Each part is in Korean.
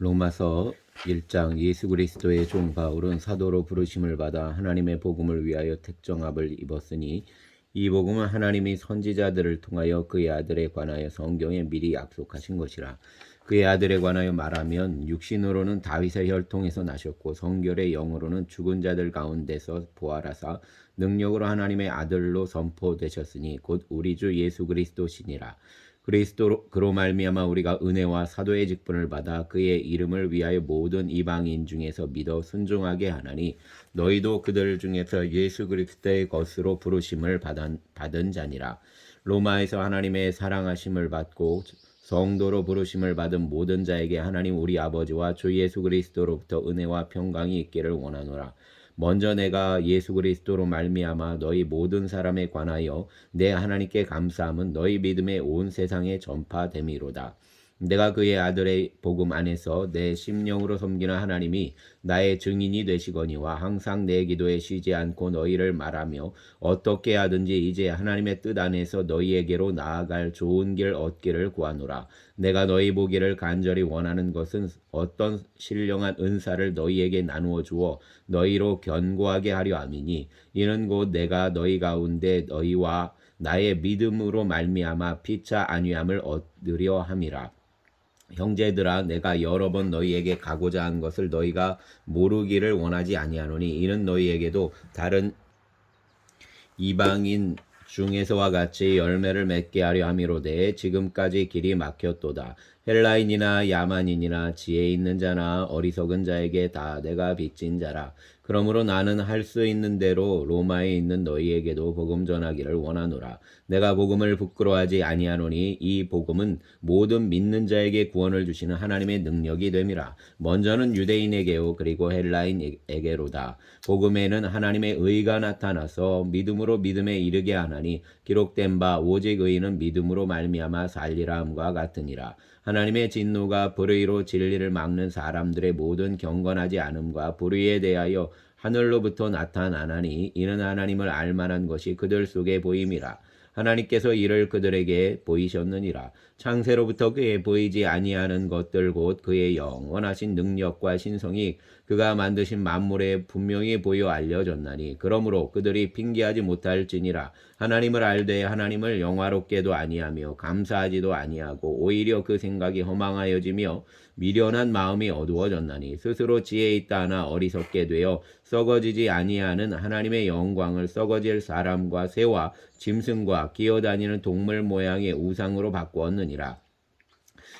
로마서 1장. 예수 그리스도의 종 바울은 사도로 부르심을 받아 하나님의 복음을 위하여 택정함을 입었으니 이 복음은 하나님이 선지자들을 통하여 그의 아들에 관하여 성경에 미리 약속하신 것이라. 그의 아들에 관하여 말하면 육신으로는 다윗의 혈통에서 나셨고 성결의 영으로는 죽은 자들 가운데서 부활하사 능력으로 하나님의 아들로 선포되셨으니 곧 우리 주 예수 그리스도시니라. 그로 말미암아 우리가 은혜와 사도의 직분을 받아 그의 이름을 위하여 모든 이방인 중에서 믿어 순종하게 하나니 너희도 그들 중에서 예수 그리스도의 것으로 부르심을 받은 자니라. 로마에서 하나님의 사랑하심을 받고 성도로 부르심을 받은 모든 자에게 하나님 우리 아버지와 주 예수 그리스도로부터 은혜와 평강이 있기를 원하노라. 먼저 내가 예수 그리스도로 말미암아 너희 모든 사람에 관하여 내 하나님께 감사함은 너희 믿음의 온 세상에 전파됨이로다. 내가 그의 아들의 복음 안에서 내 심령으로 섬기는 하나님이 나의 증인이 되시거니와 항상 내 기도에 쉬지 않고 너희를 말하며 어떻게 하든지 이제 하나님의 뜻 안에서 너희에게로 나아갈 좋은 길 얻기를 구하노라. 내가 너희 보기를 간절히 원하는 것은 어떤 신령한 은사를 너희에게 나누어 주어 너희로 견고하게 하려 함이니 이는 곧 내가 너희 가운데 너희와 나의 믿음으로 말미암아 피차 안위함을 얻으려 함이라. 형제들아, 내가 여러 번 너희에게 가고자 한 것을 너희가 모르기를 원하지 아니하노니 이는 너희에게도 다른 이방인 중에서와 같이 열매를 맺게 하려 함이로되 지금까지 길이 막혔도다. 헬라인이나 야만인이나 지혜 있는 자나 어리석은 자에게 다 내가 빚진 자라. 그러므로 나는 할 수 있는 대로 로마에 있는 너희에게도 복음 전하기를 원하노라. 내가 복음을 부끄러워하지 아니하노니 이 복음은 모든 믿는 자에게 구원을 주시는 하나님의 능력이 됨이라. 먼저는 유대인에게요 그리고 헬라인에게로다. 복음에는 하나님의 의가 나타나서 믿음으로 믿음에 이르게 하나니 기록된 바 오직 의인은 믿음으로 말미암아 살리라 함과 같으니라. 하나님의 진노가 불의로 진리를 막는 사람들의 모든 경건하지 않음과 불의에 대하여 하늘로부터 나타나나니 이는 하나님을 알만한 것이 그들 속에 보임이라. 하나님께서 이를 그들에게 보이셨느니라. 창세로부터 그에 보이지 아니하는 것들 곧 그의 영원하신 능력과 신성이 그가 만드신 만물에 분명히 보여 알려졌나니 그러므로 그들이 핑계하지 못할지니라. 하나님을 알되 하나님을 영화롭게도 아니하며 감사하지도 아니하고 오히려 그 생각이 허망하여지며 미련한 마음이 어두워졌나니 스스로 지혜 있다 하나 어리석게 되어 썩어지지 아니하는 하나님의 영광을 썩어질 사람과 새와 짐승과 기어다니는 동물 모양의 우상으로 바꾸었느니라.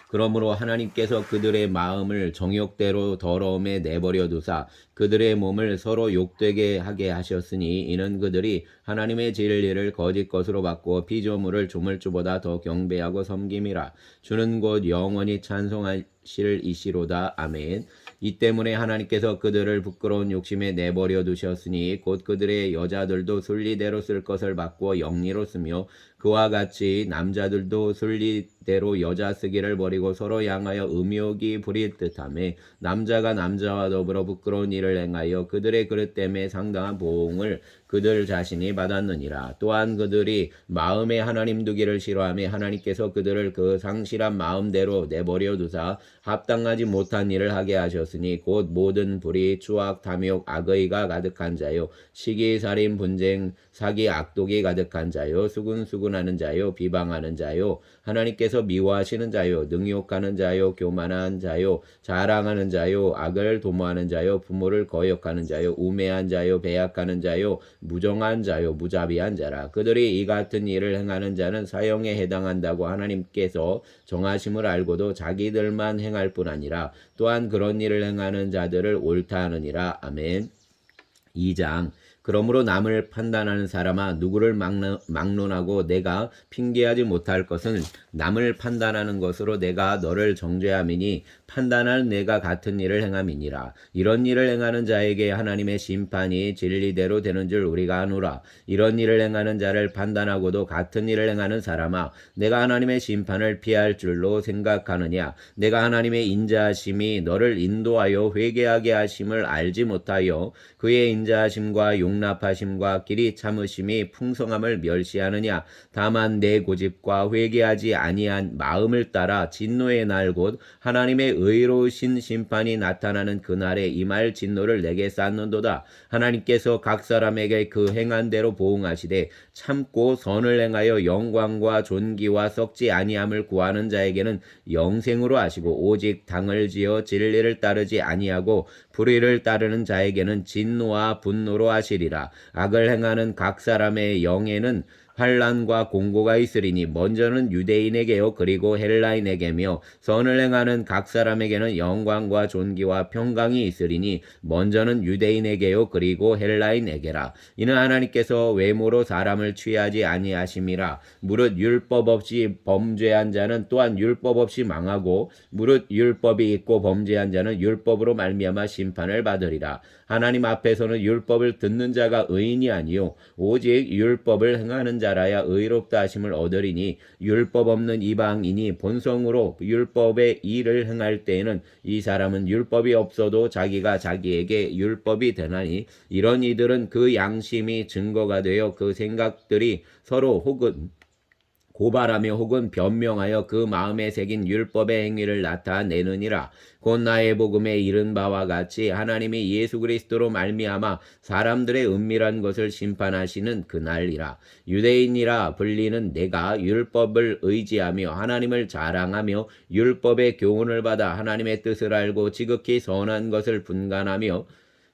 그러므로 하나님께서 그들의 마음을 정욕대로 더러움에 내버려 두사 그들의 몸을 서로 욕되게 하게 하셨으니 이는 그들이 하나님의 진리를 거짓 것으로 바꾸어 피조물을 조물주보다 더 경배하고 섬김이라. 주는 곧 영원히 찬송하실 이시로다. 아멘. 이 때문에 하나님께서 그들을 부끄러운 욕심에 내버려 두셨으니 곧 그들의 여자들도 순리대로 쓸 것을 바꾸어 영리로 쓰며 그와 같이 남자들도 순리대로 여자 쓰기를 버리고 서로 향하여 음욕이 부릴 듯하며 남자가 남자와 더불어 부끄러운 일을 행하여 그들의 그릇 때문에 상당한 보응을 그들 자신이 받았느니라. 또한 그들이 마음에 하나님 두기를 싫어하며 하나님께서 그들을 그 상실한 마음대로 내버려 두사 합당하지 못한 일을 하게 하셨으니 곧 모든 불의, 추악, 탐욕, 악의가 가득한 자요 시기, 살인, 분쟁, 사기, 악독이 가득한 자요 수군수군하는 자요 비방하는 자요 하나님께서 미워하시는 자요 능욕하는 자요 교만한 자요 자랑하는 자요 악을 도모하는 자요 부모를 거역하는 자요 우매한 자요 배약하는 자요 무정한 자요 무자비한 자라. 그들이 이 같은 일을 행하는 자는 사형에 해당한다고 하나님께서 정하심을 알고도 자기들만 행할 뿐 아니라 또한 그런 일을 행하는 자들을 옳다 하느니라. 아멘. 2장. 그러므로 남을 판단하는 사람아 누구를 막론하고 내가 핑계하지 못할 것은 남을 판단하는 것으로 내가 너를 정죄함이니 판단할 내가 같은 일을 행함이니라. 이런 일을 행하는 자에게 하나님의 심판이 진리대로 되는 줄 우리가 아노라. 이런 일을 행하는 자를 판단하고도 같은 일을 행하는 사람아 내가 하나님의 심판을 피할 줄로 생각하느냐. 내가 하나님의 인자하심이 너를 인도하여 회개하게 하심을 알지 못하여 그의 인자하심과 용납하심과 길이 참으심이 풍성함을 멸시하느냐. 다만 내 고집과 회개하지 아니한 마음을 따라 진노의 날 곧 하나님의 의로우신 심판이 나타나는 그날에 임할 진노를 내게 쌓는도다. 하나님께서 각 사람에게 그 행한 대로 보응하시되 참고 선을 행하여 영광과 존귀와 썩지 아니함을 구하는 자에게는 영생으로 하시고 오직 당을 지어 진리를 따르지 아니하고 불의를 따르는 자에게는 진노와 분노로 하시리라. 악을 행하는 각 사람의 영에는 환난과 공고가 있으리니 먼저는 유대인에게요 그리고 헬라인에게며 선을 행하는 각 사람에게는 영광과 존귀와 평강이 있으리니 먼저는 유대인에게요 그리고 헬라인에게라. 이는 하나님께서 외모로 사람을 취하지 아니하심이라. 무릇 율법 없이 범죄한 자는 또한 율법 없이 망하고 무릇 율법이 있고 범죄한 자는 율법으로 말미암아 심판을 받으리라. 하나님 앞에서는 율법을 듣는 자가 의인이 아니요 오직 율법을 행하는 자라야 의롭다 하심을 얻으리니 율법 없는 이방인이 본성으로 율법의 일을 행할 때에는 이 사람은 율법이 없어도 자기가 자기에게 율법이 되나니 이런 이들은 그 양심이 증거가 되어 그 생각들이 서로 혹은 고발하며 혹은 변명하여 그 마음에 새긴 율법의 행위를 나타내느니라. 곧 나의 복음에 이른 바와 같이 하나님이 예수 그리스도로 말미암아 사람들의 은밀한 것을 심판하시는 그날이라. 유대인이라 불리는 내가 율법을 의지하며 하나님을 자랑하며 율법의 교훈을 받아 하나님의 뜻을 알고 지극히 선한 것을 분간하며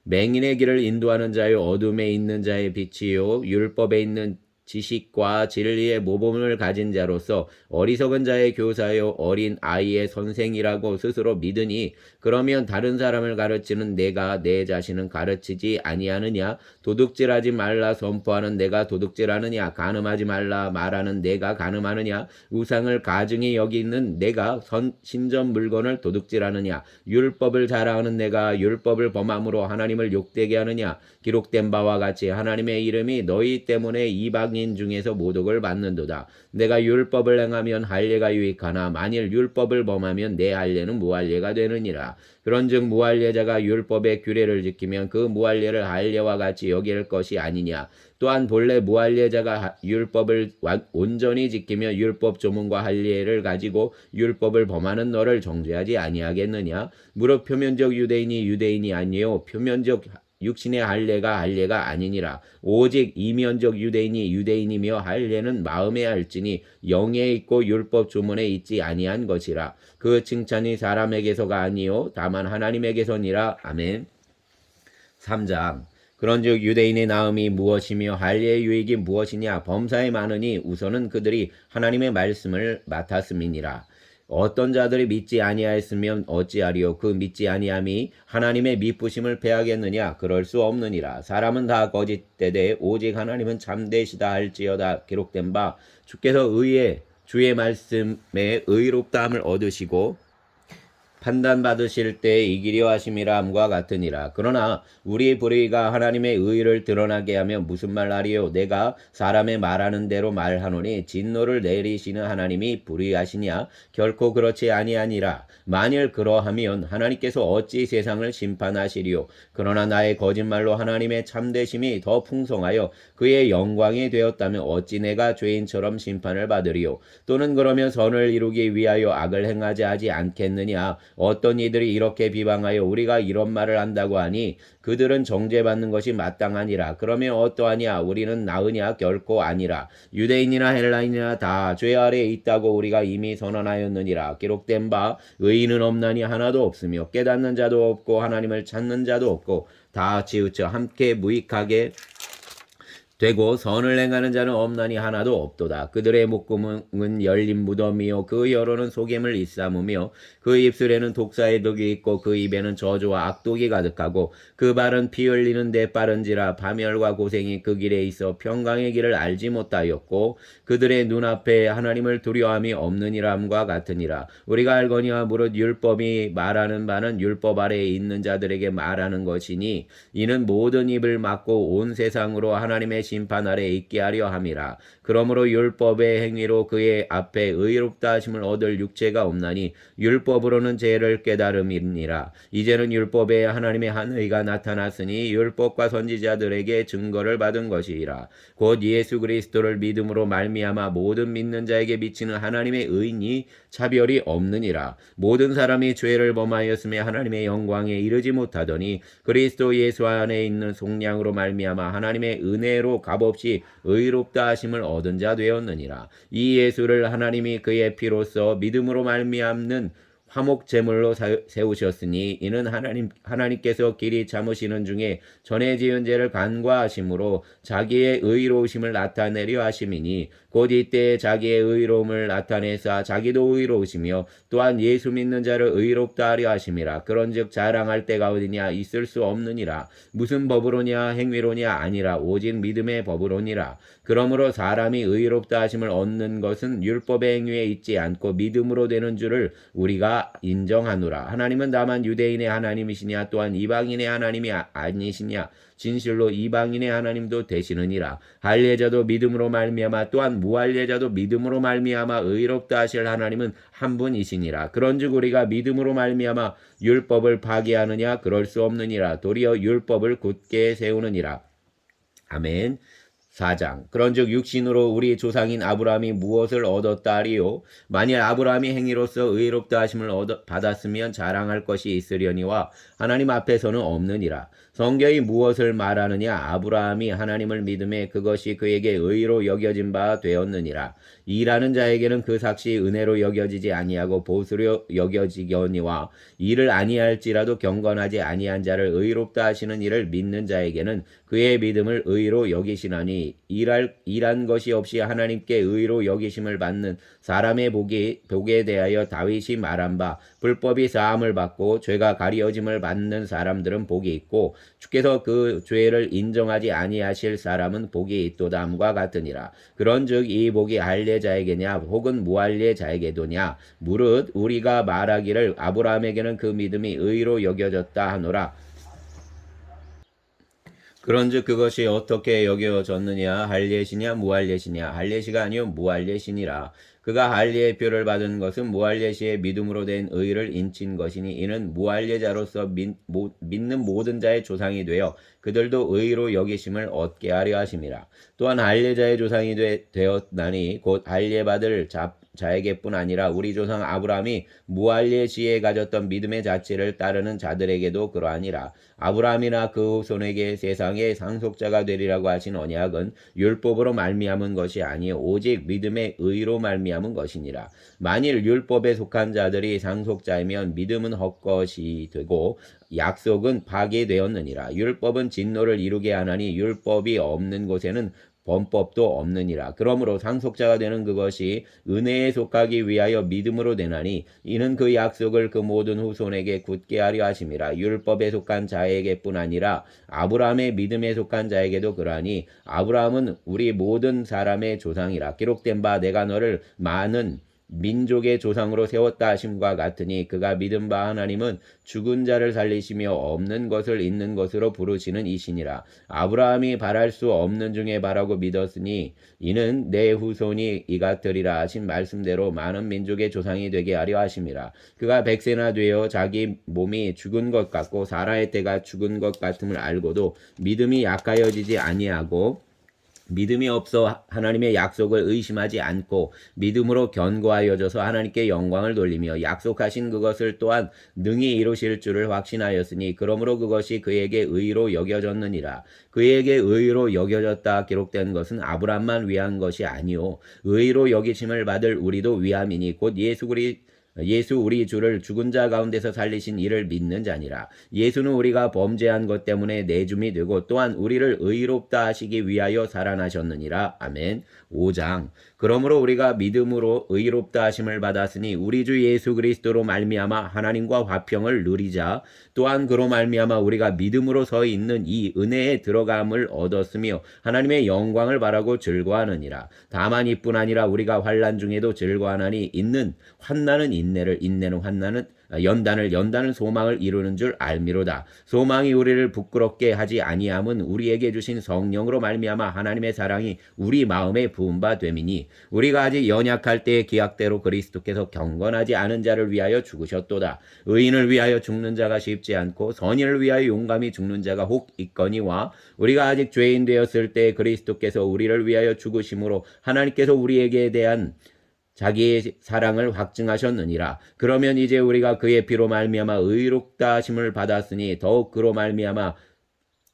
맹인의 길을 인도하는 자요 어둠에 있는 자의 빛이요 율법에 있는 지식과 진리의 모범을 가진 자로서 어리석은 자의 교사요 어린 아이의 선생이라고 스스로 믿으니 그러면 다른 사람을 가르치는 내가 내 자신은 가르치지 아니하느냐. 도둑질하지 말라 선포하는 내가 도둑질하느냐. 간음하지 말라 말하는 내가 간음하느냐. 우상을 가증히 여기는 내가 신전 물건을 도둑질하느냐. 율법을 자랑하는 내가 율법을 범함으로 하나님을 욕되게 하느냐. 기록된 바와 같이 하나님의 이름이 너희 때문에 이방인 중에서 모독을 받는도다. 내가 율법을 행하면 할례가 유익하나 만일 율법을 범하면 내 할례는 무할례가 되느니라. 그런즉 무할례자가 율법의 규례를 지키면 그 무할례를 할례와 같이 여길 것이 아니냐. 또한 본래 무할례자가 율법을 온전히 지키며 율법 조문과 할례를 가지고 율법을 범하는 너를 정죄하지 아니하겠느냐. 무릇 표면적 유대인이 유대인이 아니요 표면적 육신의 할례가 아니니라. 오직 이면적 유대인이 유대인이며 할례는 마음에 할지니 영에 있고 율법 조문에 있지 아니한 것이라. 그 칭찬이 사람에게서가 아니요 다만 하나님에게서니라. 아멘. 3장. 그런즉 유대인의 나음이 무엇이며 할례의 유익이 무엇이냐. 범사에 많으니 우선은 그들이 하나님의 말씀을 맡았음이니라. 어떤 자들이 믿지 아니하였으면 어찌하리요. 그 믿지 아니함이 하나님의 미쁘심을 패하겠느냐. 그럴 수 없느니라. 사람은 다 거짓되되 오직 하나님은 참되시다 할지어다. 기록된 바 주께서 주의 말씀에 의롭다함을 얻으시고 판단받으실 때 이기려 하심이라 함과 같으니라. 그러나 우리 불의가 하나님의 의를 드러나게 하며 무슨 말하리요. 내가 사람의 말하는 대로 말하노니 진노를 내리시는 하나님이 불의하시냐. 결코 그렇지 아니하니라. 만일 그러하면 하나님께서 어찌 세상을 심판하시리요. 그러나 나의 거짓말로 하나님의 참되심이 더 풍성하여 그의 영광이 되었다면 어찌 내가 죄인처럼 심판을 받으리요. 또는 그러면 선을 이루기 위하여 악을 행하지 하지 않겠느냐. 어떤 이들이 이렇게 비방하여 우리가 이런 말을 한다고 하니 그들은 정죄받는 것이 마땅하니라. 그러면 어떠하냐. 우리는 나으냐. 결코 아니라. 유대인이나 헬라인이나 다 죄 아래에 있다고 우리가 이미 선언하였느니라. 기록된 바 의인은 없나니 하나도 없으며 깨닫는 자도 없고 하나님을 찾는 자도 없고 다 치우쳐 함께 무익하게 되고 선을 행하는 자는 없나니 하나도 없도다. 그들의 목구멍은 열린 무덤이요 그 혀로는 속임을 일삼으며 그 입술에는 독사의 독이 있고 그 입에는 저주와 악독이 가득하고 그 발은 피 흘리는 데 빠른지라. 파멸과 고생이 그 길에 있어 평강의 길을 알지 못하였고 그들의 눈앞에 하나님을 두려움이 없느니라 함과 같으니라. 우리가 알거니와 무릇 율법이 말하는 바는 율법 아래에 있는 자들에게 말하는 것이니 이는 모든 입을 막고 온 세상으로 하나님의 심판 아래 있게 하려 함이라. 그러므로 율법의 행위로 그의 앞에 의롭다 하심을 얻을 육체가 없나니 율법으로는 죄를 깨달음이니라. 이제는 율법에 하나님의 한 의가 나타났으니 율법과 선지자들에게 증거를 받은 것이라. 곧 예수 그리스도를 믿음으로 말미암아 모든 믿는 자에게 미치는 하나님의 의인이 차별이 없느니라. 모든 사람이 죄를 범하였으며 하나님의 영광에 이르지 못하더니 그리스도 예수 안에 있는 속량으로 말미암아 하나님의 은혜로 값없이 의롭다 하심을 얻은 자 되었느니라. 이 예수를 하나님이 그의 피로써 믿음으로 말미암는 화목 제물로 세우셨으니 이는 하나님께서 길이 참으시는 중에 전에 지은 죄를 간과하심으로 자기의 의로우심을 나타내려 하심이니 곧 이때 자기의 의로움을 나타내사 자기도 의로우시며 또한 예수 믿는 자를 의롭다 하려 하심이라. 그런즉 자랑할 때가 어디냐? 있을 수 없느니라. 무슨 법으로냐? 행위로냐? 아니라 오직 믿음의 법으로니라. 그러므로 사람이 의롭다 하심을 얻는 것은 율법의 행위에 있지 않고 믿음으로 되는 줄을 우리가 인정하노라. 하나님은 다만 유대인의 하나님이시냐? 또한 이방인의 하나님이 아니시냐? 진실로 이방인의 하나님도 되시느니라. 할례자도 믿음으로 말미암아 또한 무할례자도 믿음으로 말미암아 의롭다 하실 하나님은 한 분이시니라. 그런즉 우리가 믿음으로 말미암아 율법을 파기하느냐? 그럴 수 없느니라. 도리어 율법을 굳게 세우느니라. 아멘. 4장. 그런즉 육신으로 우리 조상인 아브라함이 무엇을 얻었다 하리요? 만일 아브라함이 행위로서 의롭다 하심을 받았으면 자랑할 것이 있으려니와 하나님 앞에서는 없느니라. 성경이 무엇을 말하느냐? 아브라함이 하나님을 믿음에 그것이 그에게 의로 여겨진 바 되었느니라. 일하는 자에게는 그 삭시 은혜로 여겨지지 아니하고 보수로 여겨지거니와 일을 아니할지라도 경건하지 아니한 자를 의롭다 하시는 이를 믿는 자에게는 그의 믿음을 의로 여기시나니 일한 것이 없이 하나님께 의로 여기심을 받는 사람의 복에 대하여 다윗이 말한 바 불법이 사함을 받고 죄가 가려짐을 받는 사람들은 복이 있고 주께서 그 죄를 인정하지 아니하실 사람은 복이 있도다함과 같으니라. 그런즉 이 복이 할례자에게냐 혹은 무할례자에게도냐? 무릇 우리가 말하기를 아브라함에게는 그 믿음이 의로 여겨졌다 하노라. 그런즉 그것이 어떻게 여겨졌느냐? 할례시냐 무할례시냐? 할례시가 아니요 무할례시니라. 그가 할례의 표를 받은 것은 무할례시의 믿음으로 된 의를 인친 것이니 이는 무할례자로서 믿는 모든 자의 조상이 되어 그들도 의로 여기심을 얻게 하려 하심이라. 또한 할례자의 조상이 되었나니 곧 할례 받을 자에게뿐 아니라 우리 조상 아브라함이 무할례 시에 가졌던 믿음의 자체를 따르는 자들에게도 그러하니라. 아브라함이나 그 후손에게 세상의 상속자가 되리라고 하신 언약은 율법으로 말미암은 것이 아니요 오직 믿음의 의로 말미암은 것이니라. 만일 율법에 속한 자들이 상속자이면 믿음은 헛것이 되고 약속은 파기되었느니라. 율법은 진노를 이루게 하나니 율법이 없는 곳에는 범법도 없느니라. 그러므로 상속자가 되는 그것이 은혜에 속하기 위하여 믿음으로 되나니 이는 그 약속을 그 모든 후손에게 굳게 하려 하심이라. 율법에 속한 자에게뿐 아니라 아브라함의 믿음에 속한 자에게도 그러하니 아브라함은 우리 모든 사람의 조상이라. 기록된 바 내가 너를 많은 민족의 조상으로 세웠다 하심과 같으니 그가 믿은 바 하나님은 죽은 자를 살리시며 없는 것을 있는 것으로 부르시는 이시니라. 아브라함이 바랄 수 없는 중에 바라고 믿었으니 이는 내 후손이 이같으리라 하신 말씀대로 많은 민족의 조상이 되게 하려 하심이라. 그가 100세나 되어 자기 몸이 죽은 것 같고 사라의 때가 죽은 것 같음을 알고도 믿음이 약하여지지 아니하고 믿음이 없어 하나님의 약속을 의심하지 않고 믿음으로 견고하여져서 하나님께 영광을 돌리며 약속하신 그것을 또한 능히 이루실 줄을 확신하였으니 그러므로 그것이 그에게 의로 여겨졌느니라. 그에게 의로 여겨졌다 기록된 것은 아브라함만 위한 것이 아니요 의로 여기심을 받을 우리도 위함이니 곧 예수 우리 주를 죽은 자 가운데서 살리신 이를 믿는 자니라. 예수는 우리가 범죄한 것 때문에 내줌이 되고 또한 우리를 의롭다 하시기 위하여 살아나셨느니라. 아멘. 5장. 그러므로 우리가 믿음으로 의롭다 하심을 받았으니 우리 주 예수 그리스도로 말미암아 하나님과 화평을 누리자. 또한 그로 말미암아 우리가 믿음으로 서 있는 이 은혜에 들어감을 얻었으며 하나님의 영광을 바라고 즐거워하느니라. 다만 이뿐 아니라 우리가 환난 중에도 즐거워하나니 있는 환난은 인내를, 인내는 환난을, 연단을 소망을 이루는 줄 알미로다. 소망이 우리를 부끄럽게 하지 아니함은 우리에게 주신 성령으로 말미암아 하나님의 사랑이 우리 마음에 부은 바 됨이니 우리가 아직 연약할 때의 기약대로 그리스도께서 경건하지 않은 자를 위하여 죽으셨도다. 의인을 위하여 죽는 자가 쉽지 않고 선인을 위하여 용감히 죽는 자가 혹 있거니와 우리가 아직 죄인 되었을 때 그리스도께서 우리를 위하여 죽으심으로 하나님께서 우리에게 대한 자기의 사랑을 확증하셨느니라. 그러면 이제 우리가 그의 피로 말미암아 의롭다 하심을 받았으니 더욱 그로 말미암아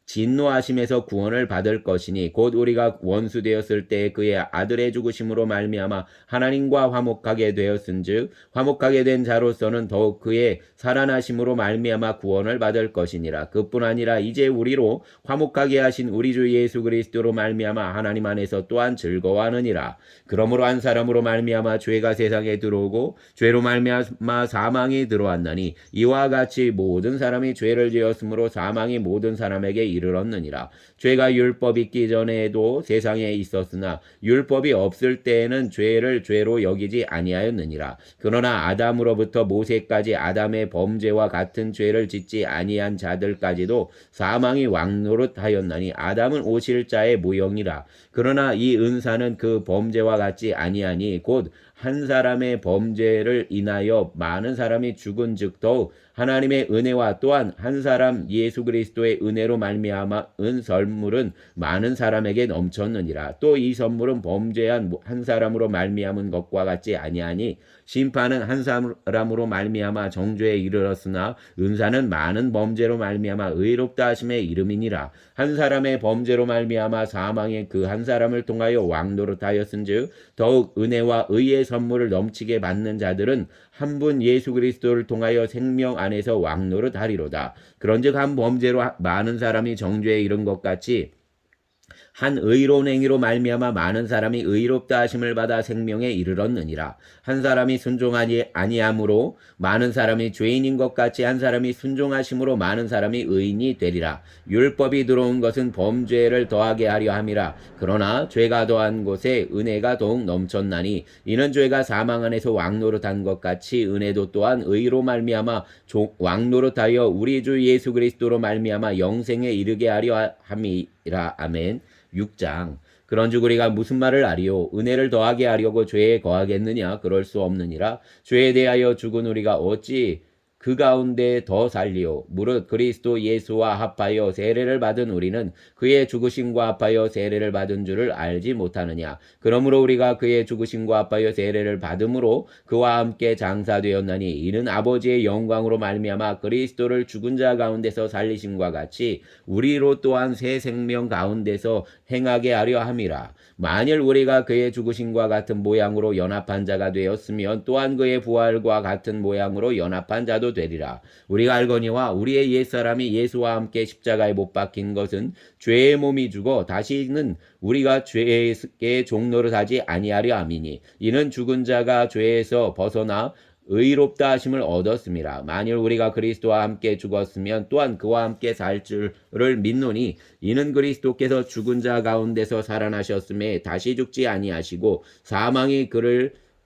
진노하심에서 구원을 받을 것이니 곧 우리가 원수 되었을 때 그의 아들의 죽으심으로 말미암아 하나님과 화목하게 되었은즉 화목하게 된 자로서는 더욱 그의 살아나심으로 말미암아 구원을 받을 것이니라. 그뿐 아니라 이제 우리로 화목하게 하신 우리 주 예수 그리스도로 말미암아 하나님 안에서 또한 즐거워하느니라. 그러므로 한 사람으로 말미암아 죄가 세상에 들어오고 죄로 말미암아 사망이 들어왔나니 이와 같이 모든 사람이 죄를 지었으므로 사망이 모든 사람에게 이르렀느니라. 죄가 율법 있기 전에도 세상에 있었으나 율법이 없을 때에는 죄를 죄로 여기지 아니하였느니라. 그러나 아담으로부터 모세까지 아담의 범죄와 같은 죄를 짓지 아니한 자들까지도 사망이 왕노릇하였나니 아담은 오실 자의 모형이라. 그러나 이 은사는 그 범죄와 같지 아니하니 곧 한 사람의 범죄를 인하여 많은 사람이 죽은즉 더욱 하나님의 은혜와 또한 한 사람 예수 그리스도의 은혜로 말미암아 은 선물은 많은 사람에게 넘쳤느니라. 또 이 선물은 범죄한 한 사람으로 말미암은 것과 같지 아니하니 심판은 한 사람으로 말미암아 정죄에 이르렀으나 은사는 많은 범죄로 말미암아 의롭다 하심의 이름이니라. 한 사람의 범죄로 말미암아 사망에 그 한 사람을 통하여 왕노릇하였은즉 더욱 은혜와 의의 선물을 넘치게 받는 자들은 한 분 예수 그리스도를 통하여 생명 안에서 왕노릇하리로다. 그런즉 한 범죄로 많은 사람이 정죄에 이른 것 같이 한 의로운 행위로 말미암아 많은 사람이 의롭다 하심을 받아 생명에 이르렀느니라. 한 사람이 순종하지 아니함으로 많은 사람이 죄인인 것 같이 한 사람이 순종하심으로 많은 사람이 의인이 되리라. 율법이 들어온 것은 범죄를 더하게 하려 함이라. 그러나 죄가 더한 곳에 은혜가 더욱 넘쳤나니 이는 죄가 사망 안에서 왕노릇한 것 같이 은혜도 또한 의로 말미암아 왕노릇하여 우리 주 예수 그리스도로 말미암아 영생에 이르게 하려 함이라. 아멘. 6장 그런즉 우리가 무슨 말을 아리요 은혜를 더하게 하려고 죄에 거하겠느냐 그럴 수 없느니라. 죄에 대하여 죽은 우리가 어찌 그 가운데 더 살리요 무릇 그리스도 예수와 합하여 세례를 받은 우리는 그의 죽으심과 합하여 세례를 받은 줄을 알지 못하느냐. 그러므로 우리가 그의 죽으심과 합하여 세례를 받음으로 그와 함께 장사되었나니 이는 아버지의 영광으로 말미암아 그리스도를 죽은 자 가운데서 살리심과 같이 우리로 또한 새 생명 가운데서 행하게 하려 함이라. 만일 우리가 그의 죽으심과 같은 모양으로 연합한 자가 되었으면 또한 그의 부활과 같은 모양으로 연합한 자도 되리라. 우리가 알거니와 우리의 옛사람이 예수와 함께 십자가에 못 박힌 것은 죄의 몸이 죽어 다시는 우리가 죄의 종노릇 하지 아니하려 함이니 이는 죽은 자가 죄에서 벗어나 의롭다 하심을 얻었습니다. 만일 우리가 그리스도와 함께 죽었으면 또한 그와 함께 살 줄을 믿노니 이는 그리스도께서 죽은 자 가운데서 살아나셨음에 다시 죽지 아니하시고 사망이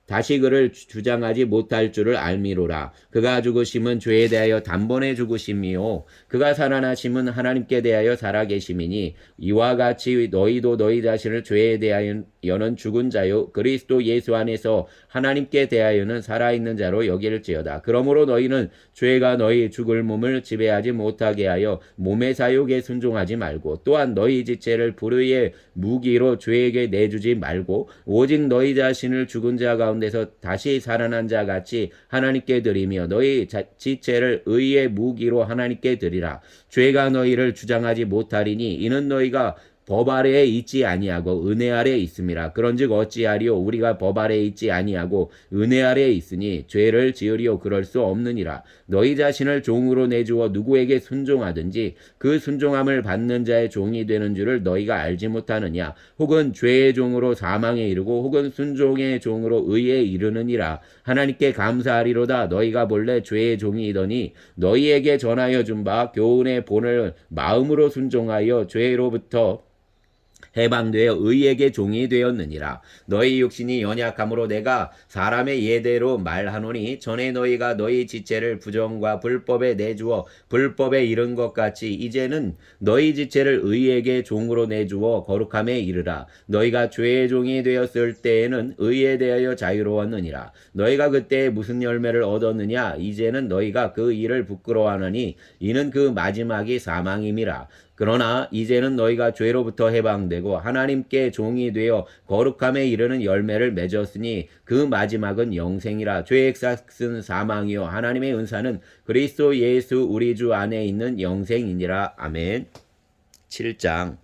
다시 그를 주장하지 못할 줄을 알미로라. 그가 죽으심은 죄에 대하여 단번에 죽으심이요 그가 살아나심은 하나님께 대하여 살아계심이니 이와 같이 너희도 너희 자신을 죄에 대하여는 죽은 자요 그리스도 예수 안에서 하나님께 대하여는 살아있는 자로 여길지어다. 그러므로 너희는 죄가 너희 죽을 몸을 지배하지 못하게 하여 몸의 사욕에 순종하지 말고 또한 너희 지체를 불의의 무기로 죄에게 내주지 말고 오직 너희 자신을 죽은 자 가운데서 다시 살아난 자 같이 하나님께 드리며 너희 지체를 의의 무기로 하나님께 드리라. 죄가 너희를 주장하지 못하리니 이는 너희가 법 아래에 있지 아니하고 은혜 아래에 있음이라. 그런즉 어찌하리요 우리가 법 아래에 있지 아니하고 은혜 아래에 있으니 죄를 지으리요 그럴 수 없느니라. 너희 자신을 종으로 내주어 누구에게 순종하든지 그 순종함을 받는 자의 종이 되는 줄을 너희가 알지 못하느냐. 혹은 죄의 종으로 사망에 이르고 혹은 순종의 종으로 의에 이르느니라. 하나님께 감사하리로다. 너희가 본래 죄의 종이더니 너희에게 전하여 준 바 교훈의 본을 마음으로 순종하여 죄로부터 해방되어 의에게 종이 되었느니라. 너희 육신이 연약함으로 내가 사람의 예대로 말하노니 전에 너희가 너희 지체를 부정과 불법에 내주어 불법에 이른 것 같이 이제는 너희 지체를 의에게 종으로 내주어 거룩함에 이르라. 너희가 죄의 종이 되었을 때에는 의에 대하여 자유로웠느니라. 너희가 그때 무슨 열매를 얻었느냐? 이제는 너희가 그 일을 부끄러워하느니 이는 그 마지막이 사망임이라. 그러나 이제는 너희가 죄로부터 해방되고 하나님께 종이 되어 거룩함에 이르는 열매를 맺었으니 그 마지막은 영생이라. 죄의 삭은 사망이요 하나님의 은사는 그리스도 예수 우리 주 안에 있는 영생이니라. 아멘. 7장.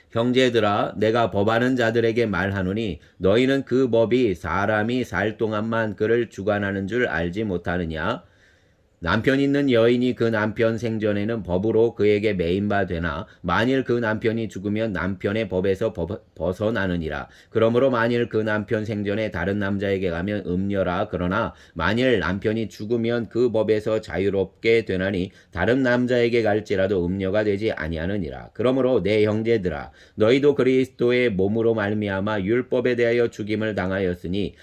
형제들아 내가 법하는 자들에게 말하노니 너희는 그 법이 사람이 살 동안만 그를 주관하는 줄 알지 못하느냐? 남편 있는 여인이 그 남편 생전에는 법으로 그에게 매인 바 되나 만일 그 남편이 죽으면 남편의 법에서 벗어나느니라. 그러므로 만일 그 남편 생전에 다른 남자에게 가면 음녀라. 그러나 만일 남편이 죽으면 그 법에서 자유롭게 되나니 다른 남자에게 갈지라도 음녀가 되지 아니하느니라. 그러므로 내 형제들아 너희도 그리스도의 몸으로 말미암아 율법에 대하여 죽임을 당하였으니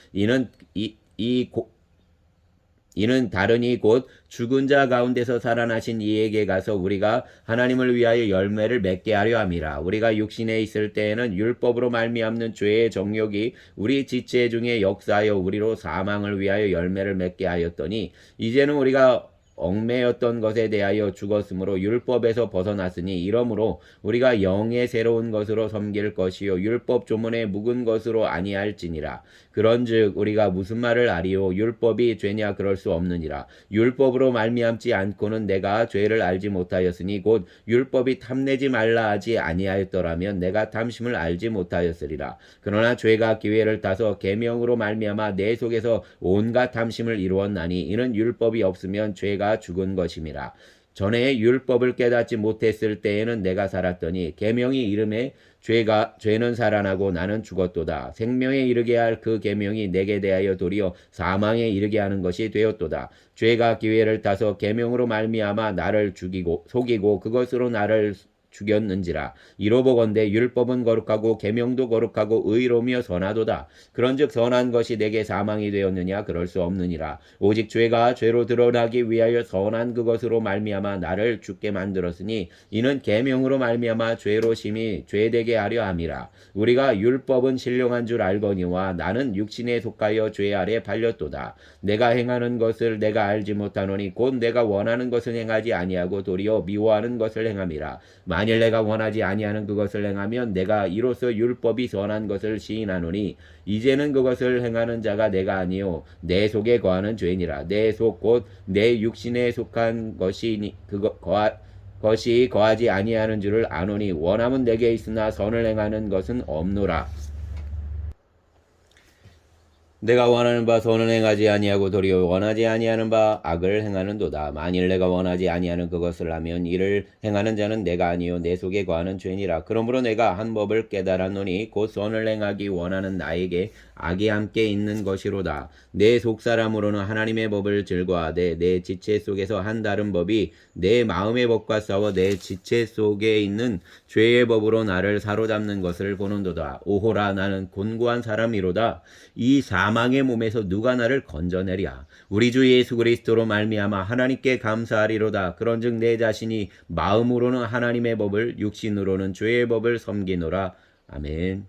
이는 다르니 곧 죽은 자 가운데서 살아나신 이에게 가서 우리가 하나님을 위하여 열매를 맺게 하려 함이라. 우리가 육신에 있을 때에는 율법으로 말미암는 죄의 정욕이 우리 지체 중에 역사하여 우리로 사망을 위하여 열매를 맺게 하였더니 이제는 우리가 얽매였던 것에 대하여 죽었으므로 율법에서 벗어났으니 이러므로 우리가 영의 새로운 것으로 섬길 것이요 율법 조문에 묵은 것으로 아니할지니라. 그런즉 우리가 무슨 말을 하리요? 율법이 죄냐? 그럴 수 없느니라. 율법으로 말미암지 않고는 내가 죄를 알지 못하였으니 곧 율법이 탐내지 말라 하지 아니하였더라면 내가 탐심을 알지 못하였으리라. 그러나 죄가 기회를 따서 계명으로 말미암아 내 속에서 온갖 탐심을 이루었나니 이는 율법이 없으면 죄가 죽은 것임이라. 전에 율법을 깨닫지 못했을 때에는 내가 살았더니 계명이 이름에 죄는 살아나고 나는 죽었도다. 생명에 이르게 할 그 계명이 내게 대하여 도리어 사망에 이르게 하는 것이 되었도다. 죄가 기회를 따서 계명으로 말미암아 나를 속이고 그것으로 나를 죽였는지라. 이로보건대 율법은 거룩하고 계명도 거룩하고 의로우며 선하도다. 그런즉 선한 것이 내게 사망이 되었느냐? 그럴 수 없느니라. 오직 죄가 죄로 드러나기 위하여 선한 그것으로 말미암아 나를 죽게 만들었으니 이는 계명으로 말미암아 죄로 심히 죄되게 하려 함이라. 우리가 율법은 신령한 줄 알거니와 나는 육신에 속하여 죄 아래 팔렸도다. 내가 행하는 것을 내가 알지 못하노니 곧 내가 원하는 것을 행하지 아니하고 도리어 미워하는 것을 행함이라. 만일 내가 원하지 아니하는 그것을 행하면 내가 이로써 율법이 선한 것을 시인하노니 이제는 그것을 행하는 자가 내가 아니요 내 속에 거하는 죄니라. 내 속 곧 내 육신에 속한 것이 거하지 아니하는 줄을 아노니 원함은 내게 있으나 선을 행하는 것은 없노라. 내가 원하는 바 선을 행하지 아니하고 도리어 원하지 아니하는 바 악을 행하는도다. 만일 내가 원하지 아니하는 그것을 하면 이를 행하는 자는 내가 아니요 내 속에 거하는 죄니라. 그러므로 내가 한 법을 깨달았노니 곧 선을 행하기 원하는 나에게 악이 함께 있는 것이로다. 내 속사람으로는 하나님의 법을 즐거워하되 내 지체 속에서 한 다른 법이 내 마음의 법과 싸워 내 지체 속에 있는 죄의 법으로 나를 사로잡는 것을 보는도다. 오호라 나는 곤고한 사람이로다. 이 사망의 몸에서 누가 나를 건져내랴. 우리 주 예수 그리스도로 말미암아 하나님께 감사하리로다. 그런즉 내 자신이 마음으로는 하나님의 법을 육신으로는 죄의 법을 섬기노라. 아멘.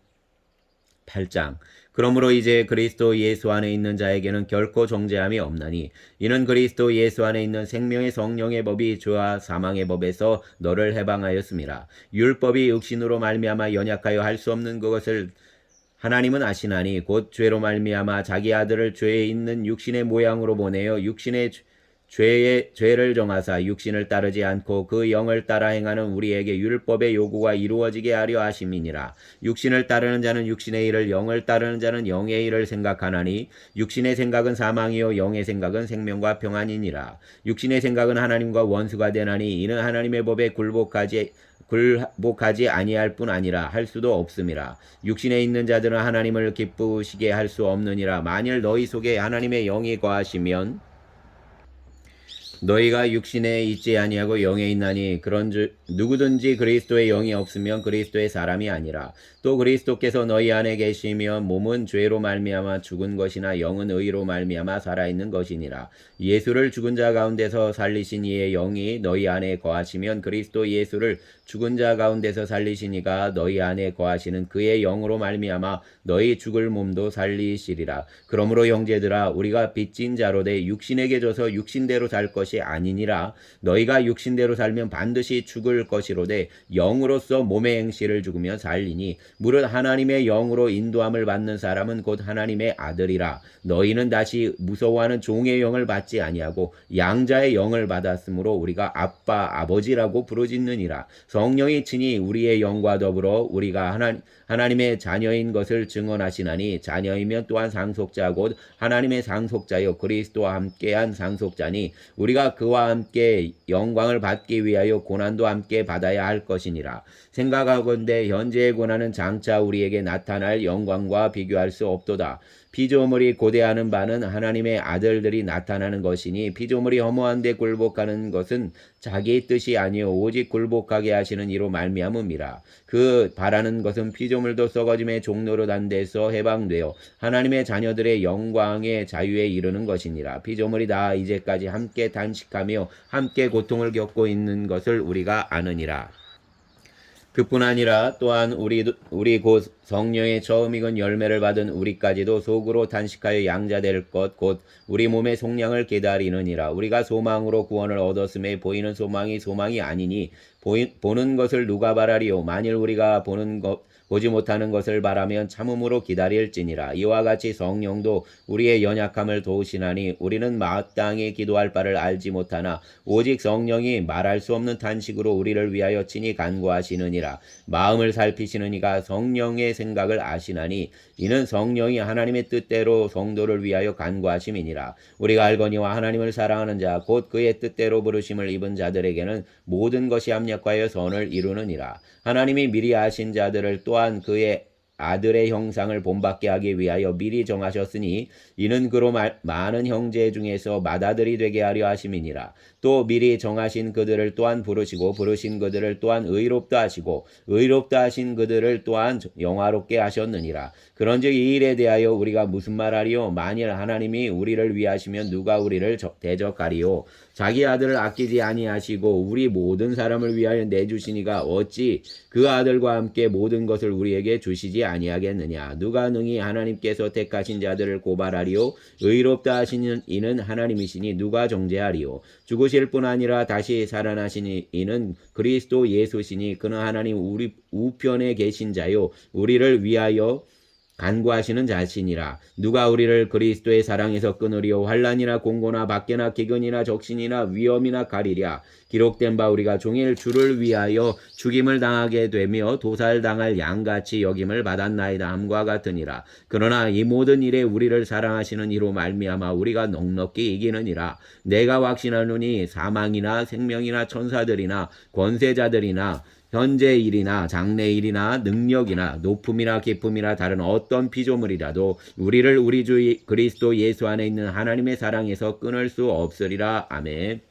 8장. 그러므로 이제 그리스도 예수 안에 있는 자에게는 결코 정죄함이 없나니 이는 그리스도 예수 안에 있는 생명의 성령의 법이 죄와 사망의 법에서 너를 해방하였음이라. 율법이 육신으로 말미암아 연약하여 할 수 없는 그것을 하나님은 아시나니 곧 죄로 말미암아 자기 아들을 죄에 있는 육신의 모양으로 보내어 육신의 죄를 정하사 육신을 따르지 않고 그 영을 따라 행하는 우리에게 율법의 요구가 이루어지게 하려 하심이니라. 육신을 따르는 자는 육신의 일을 영을 따르는 자는 영의 일을 생각하나니 육신의 생각은 사망이요 영의 생각은 생명과 평안이니라. 육신의 생각은 하나님과 원수가 되나니 이는 하나님의 법에 굴복하지 아니할 뿐 아니라 할 수도 없음이라. 육신에 있는 자들은 하나님을 기쁘시게 할 수 없느니라. 만일 너희 속에 하나님의 영이 거하시면 너희가 육신에 있지 아니하고 영에 있나니 그런즉 누구든지 그리스도의 영이 없으면 그리스도의 사람이 아니라. 또 그리스도께서 너희 안에 계시면 몸은 죄로 말미암아 죽은 것이나 영은 의로 말미암아 살아있는 것이니라. 예수를 죽은 자 가운데서 살리신 이의 영이 너희 안에 거하시면 그리스도 예수를 죽은 자 가운데서 살리신 이가 너희 안에 거하시는 그의 영으로 말미암아 너희 죽을 몸도 살리시리라. 그러므로 형제들아 우리가 빚진 자로 돼 육신에게 져서 육신대로 살 것이 아니니라. 너희가 육신대로 살면 반드시 죽을 것이로되 영으로서 몸의 행실을 죽으며 살리니 무릇 하나님의 영으로 인도함을 받는 사람은 곧 하나님의 아들이라. 너희는 다시 무서워하는 종의 영을 받지 아니하고 양자의 영을 받았으므로 우리가 아빠 아버지라고 부르짖느니라. 성령이 친히 우리의 영과 더불어 우리가 하나님의 자녀인 것을 증언하시나니 자녀이면 또한 상속자 곧 하나님의 상속자요 그리스도와 함께한 상속자니 우리가 그와 함께 영광을 받기 위하여 고난도 함께 받아야 할 것이니라. 생각하건대 현재의 고난은 장차 우리에게 나타날 영광과 비교할 수 없도다. 피조물이 고대하는 바는 하나님의 아들들이 나타나는 것이니 피조물이 허무한데 굴복하는 것은 자기 뜻이 아니요 오직 굴복하게 하시는 이로 말미암음이라. 그 바라는 것은 피조물도 썩어짐의 종로로 단 데서 해방되어 하나님의 자녀들의 영광의 자유에 이르는 것이니라. 피조물이 다 이제까지 함께 단식하며 함께 고통을 겪고 있는 것을 우리가 아느니라. 그뿐 아니라 또한 우리 곧 성령의 처음 익은 열매를 받은 우리까지도 속으로 단식하여 양자될 것 곧 우리 몸의 속량을 기다리느니라. 우리가 소망으로 구원을 얻었음에 보이는 소망이 소망이 아니니 보는 것을 누가 바라리요. 만일 우리가 보지 못하는 것을 바라면 참음으로 기다릴지니라. 이와 같이 성령도 우리의 연약함을 도우시나니 우리는 마땅히 기도할 바를 알지 못하나 오직 성령이 말할 수 없는 탄식으로 우리를 위하여 친히 간구하시느니라. 마음을 살피시는 이가 성령의 생각을 아시나니 이는 성령이 하나님의 뜻대로 성도를 위하여 간구하심이니라. 우리가 알거니와 하나님을 사랑하는 자 곧 그의 뜻대로 부르심을 입은 자들에게는 모든 것이 합력하여 선을 이루느니라. 하나님이 미리 아신 자들을 또한 그의 아들의 형상을 본받게 하기 위하여 미리 정하셨으니 이는 그로 많은 형제 중에서 맏아들이 되게 하려 하심이니라. 또 미리 정하신 그들을 또한 부르시고 부르신 그들을 또한 의롭다 하시고 의롭다 하신 그들을 또한 영화롭게 하셨느니라. 그런즉 이 일에 대하여 우리가 무슨 말하리요? 만일 하나님이 우리를 위하시면 누가 우리를 대적하리요? 자기 아들을 아끼지 아니하시고 우리 모든 사람을 위하여 내주시니가 어찌 그 아들과 함께 모든 것을 우리에게 주시지 아니하겠느냐. 누가 능히 하나님께서 택하신 자들을 고발하리요? 의롭다 하시는 이는 하나님이시니 누가 정죄하리요? 죽으실 뿐 아니라 다시 살아나신 이는 그리스도 예수시니 그는 하나님 우리 우편에 계신 자요 우리를 위하여 간구하시는 자신이라. 누가 우리를 그리스도의 사랑에서 끊으리요? 환난이나 공고나 박해나 기근이나 적신이나 위험이나 가리랴. 기록된 바 우리가 종일 주를 위하여 죽임을 당하게 되며 도살당할 양같이 여김을 받았나이다 함과 같으니라. 그러나 이 모든 일에 우리를 사랑하시는 이로 말미암아 우리가 넉넉히 이기느니라. 내가 확신하노니 사망이나 생명이나 천사들이나 권세자들이나 현재 일이나 장래 일이나 능력이나 높음이나 깊음이나 다른 어떤 피조물이라도 우리를 우리 주 그리스도 예수 안에 있는 하나님의 사랑에서 끊을 수 없으리라. 아멘.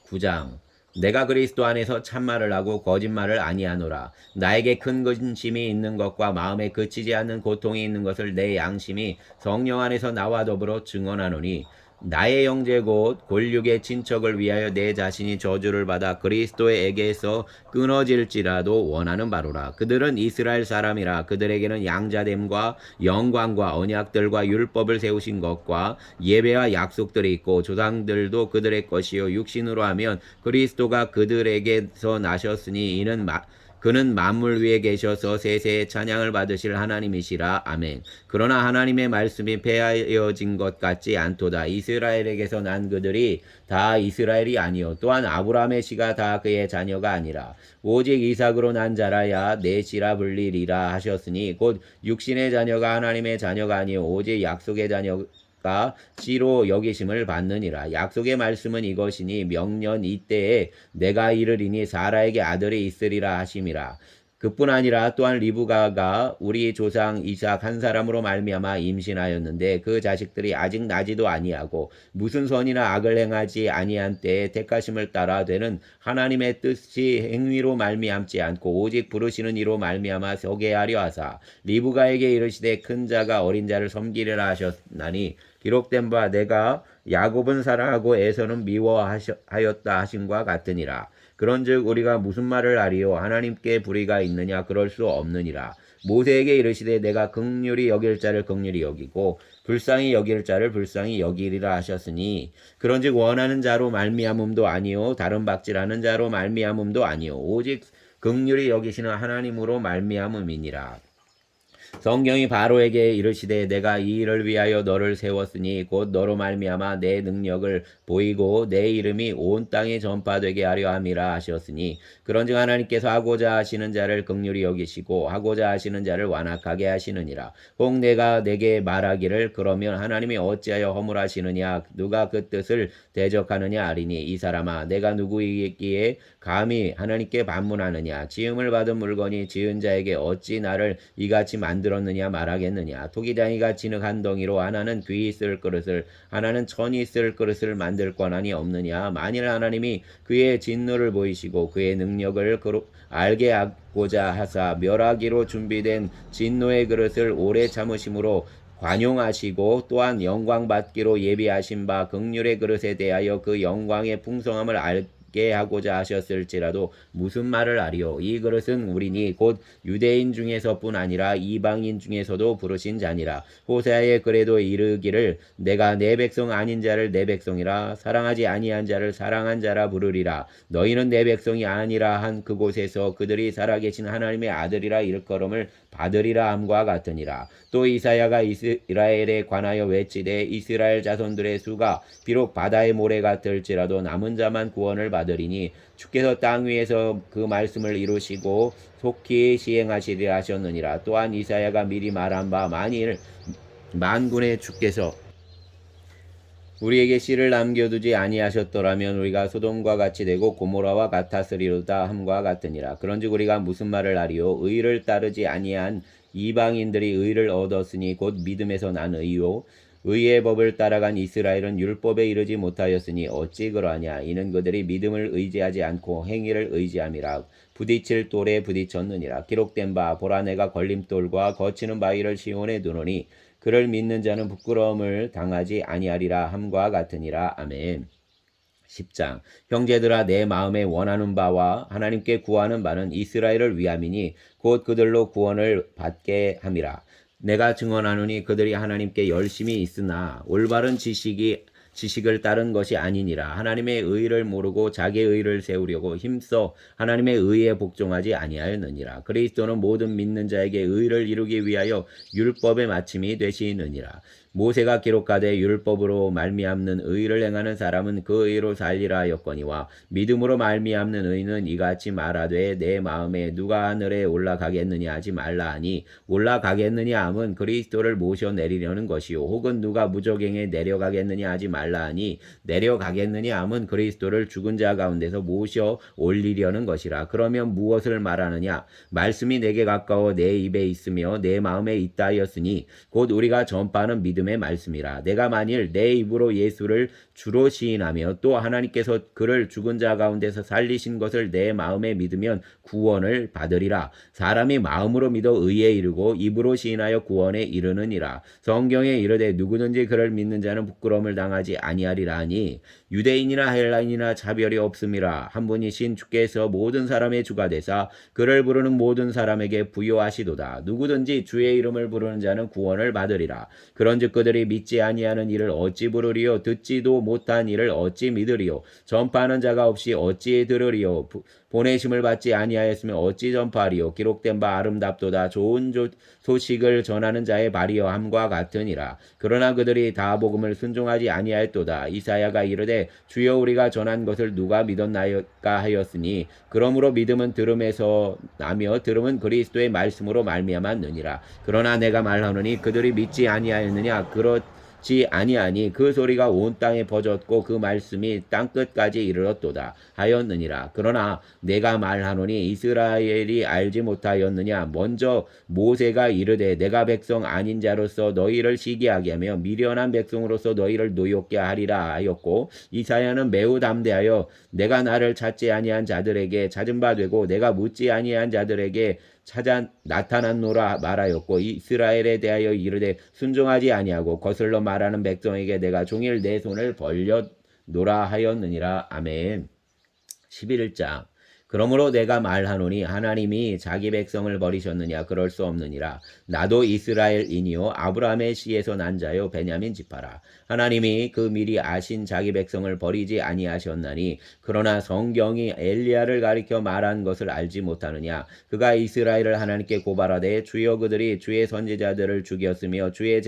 9장. 내가 그리스도 안에서 참말을 하고 거짓말을 아니하노라. 나에게 큰 근심이 있는 것과 마음에 그치지 않는 고통이 있는 것을 내 양심이 성령 안에서 나와 더불어 증언하노니 나의 형제 곧 골육의 친척을 위하여 내 자신이 저주를 받아 그리스도에게서 끊어질지라도 원하는 바로라. 그들은 이스라엘 사람이라. 그들에게는 양자됨과 영광과 언약들과 율법을 세우신 것과 예배와 약속들이 있고 조상들도 그들의 것이요 육신으로 하면 그리스도가 그들에게서 나셨으니 이는 그는 만물 위에 계셔서 세세의 찬양을 받으실 하나님이시라. 아멘. 그러나 하나님의 말씀이 폐하여진 것 같지 않도다. 이스라엘에게서 난 그들이 다 이스라엘이 아니요 또한 아브라함의 씨가 다 그의 자녀가 아니라 오직 이삭으로 난 자라야 내 씨라 불리리라 하셨으니 곧 육신의 자녀가 하나님의 자녀가 아니요 오직 약속의 자녀가 씨로 여기심을 받느니라. 약속의 말씀은 이것이니 명년 이때에 내가 이르리니 사라에게 아들이 있으리라 하심이라. 그뿐 아니라 또한 리브가가 우리 조상 이삭 한 사람으로 말미암아 임신하였는데 그 자식들이 아직 나지도 아니하고 무슨 선이나 악을 행하지 아니한 때에 택하심을 따라 되는 하나님의 뜻이 행위로 말미암지 않고 오직 부르시는 이로 말미암아 서게 하려 하사 리브가에게 이르시되 큰 자가 어린 자를 섬기리라 하셨나니 기록된 바 내가 야곱은 사랑하고 에서는 미워하였다 하신과 같으니라. 그런즉 우리가 무슨 말을 하리요 하나님께 불의가 있느냐 그럴 수 없느니라. 모세에게 이르시되 내가 긍휼히 여길 자를 긍휼히 여기고 불쌍히 여길 자를 불쌍히 여기리라 하셨으니 그런즉 원하는 자로 말미암음도 아니요 다른 박질하는 자로 말미암음도 아니요 오직 긍휼히 여기시는 하나님으로 말미암음이니라. 성경이 바로에게 이르시되 내가 이 일을 위하여 너를 세웠으니 곧 너로 말미암아 내 능력을 보이고 내 이름이 온 땅에 전파되게 하려 함이라 하셨으니 그런즉 하나님께서 하고자 하시는 자를 긍휼히 여기시고 하고자 하시는 자를 완악하게 하시느니라. 혹 내가 내게 말하기를 그러면 하나님이 어찌하여 허물하시느냐 누가 그 뜻을 대적하느냐 하리니 이 사람아 내가 누구이기에 감히 하나님께 반문하느냐 지음을 받은 물건이 지은 자에게 어찌 나를 이같이 만들었느냐 말하겠느냐 토기장이가 진흙 한 덩이로 하나는 귀히 쓸 그릇을 하나는 천이 쓸 그릇을 만들 권한이 없느냐 만일 하나님이 그의 진노를 보이시고 그의 능력을 알게 하고자 하사 멸하기로 준비된 진노의 그릇을 오래 참으심으로 관용하시고 또한 영광 받기로 예비하신 바 긍휼의 그릇에 대하여 그 영광의 풍성함을 알게 하고자 하셨을지라도 무슨 말을 하리요 이 그릇은 우리니 곧 유대인 중에서뿐 아니라 이방인 중에서도 부르신 자니라. 호세아의 글에도 이르기를 내가 내 백성 아닌 자를 내 백성이라 사랑하지 아니한 자를 사랑한 자라 부르리라. 너희는 내 백성이 아니라 한 그곳에서 그들이 살아계신 하나님의 아들이라 일컬음을 받으리라 함과 같으니라. 또 이사야가 이스라엘에 관하여 외치되 이스라엘 자손들의 수가 비록 바다의 모래 같을지라도 남은 자만 구원을 받으리니 주께서 땅 위에서 그 말씀을 이루시고 속히 시행하시리라 하셨느니라. 또한 이사야가 미리 말한 바 만일 만군의 주께서 우리에게 씨를 남겨두지 아니하셨더라면 우리가 소돔과 같이 되고 고모라와 같았으리로다 함과 같으니라. 그런즉 우리가 무슨 말을 하리요 의를 따르지 아니한 이방인들이 의를 얻었으니 곧 믿음에서 난 의요 의의 법을 따라간 이스라엘은 율법에 이르지 못하였으니 어찌 그러하냐 이는 그들이 믿음을 의지하지 않고 행위를 의지함이라. 부딪힐 돌에 부딪혔느니라. 기록된 바 보라 내가 걸림돌과 거치는 바위를 시온에 두노니 그를 믿는 자는 부끄러움을 당하지 아니하리라 함과 같으니라. 아멘. 10장 형제들아 내 마음에 원하는 바와 하나님께 구하는 바는 이스라엘을 위함이니 곧 그들로 구원을 받게 함이라. 내가 증언하노니 그들이 하나님께 열심히 있으나 올바른 지식을 따른 것이 아니니라. 하나님의 의를 모르고 자기의 의를 세우려고 힘써 하나님의 의에 복종하지 아니하였느니라. 그리스도는 모든 믿는 자에게 의를 이루기 위하여 율법의 마침이 되시느니라. 모세가 기록하되 율법으로 말미암는 의를 행하는 사람은 그 의로 살리라 하였거니와 믿음으로 말미암는 의는 이같이 말하되 내 마음에 누가 하늘에 올라가겠느냐 하지 말라 하니 올라가겠느냐 함은 그리스도를 모셔 내리려는 것이요 혹은 누가 무적행에 내려가겠느냐 하지 말라 하니 내려가겠느냐 함은 그리스도를 죽은 자 가운데서 모셔 올리려는 것이라. 그러면 무엇을 말하느냐 말씀이 내게 가까워 내 입에 있으며 내 마음에 있다 하였으니 곧 우리가 전파하는 믿음의 말씀이라. 내가 만일 내 입으로 예수를 주로 시인하며 또 하나님께서 그를 죽은 자 가운데서 살리신 것을 내 마음에 믿으면 구원을 받으리라. 사람이 마음으로 믿어 의에 이르고 입으로 시인하여 구원에 이르느니라. 성경에 이르되 누구든지 그를 믿는 자는 부끄러움을 당하지 아니하리라 하니 유대인이나 헬라인이나 차별이 없음이라. 한 분이신 주께서 모든 사람의 주가 되사 그를 부르는 모든 사람에게 부요하시도다. 누구든지 주의 이름을 부르는 자는 구원을 받으리라. 그런즉 그들이 믿지 아니하는 일을 어찌 부르리요 듣지도 못한 일을 어찌 믿으리요 전파하는 자가 없이 어찌 들으리요 보내심을 받지 아니하였으면 어찌 전파하리요. 기록된 바 아름답도다. 좋은 소식을 전하는 자의 발이여 함과 같으니라. 그러나 그들이 다 복음을 순종하지 아니하였도다. 이사야가 이르되 주여 우리가 전한 것을 누가 믿었나이까 하였으니 그러므로 믿음은 들음에서 나며 들음은 그리스도의 말씀으로 말미암았느니라. 그러나 내가 말하노니 그들이 믿지 아니하였느냐 듣지 아니하니 그 소리가 온 땅에 퍼졌고 그 말씀이 땅끝까지 이르렀도다 하였느니라. 그러나 내가 말하노니 이스라엘이 알지 못하였느냐. 먼저 모세가 이르되 내가 백성 아닌 자로서 너희를 시기하게 하며 미련한 백성으로서 너희를 노엽게 하리라 하였고, 이사야는 매우 담대하여 내가 나를 찾지 아니한 자들에게 찾은 바 되고 내가 묻지 아니한 자들에게 찾아 나타났노라 말하였고, 이스라엘에 대하여 이르되 순종하지 아니하고 거슬러 말하는 백성에게 내가 종일 내 손을 벌렸노라 하였느니라. 아멘. 11장. 그러므로 내가 말하노니 하나님이 자기 백성을 버리셨느냐. 그럴 수 없느니라. 나도 이스라엘인이요 아브라함의 씨에서 난 자요 베냐민 지파라. 하나님이 그 미리 아신 자기 백성을 버리지 아니하셨나니, 그러나 성경이 엘리야를 가리켜 말한 것을 알지 못하느냐. 그가 이스라엘을 하나님께 고발하되 주여 그들이 주의 선지자들을 죽였으며 주의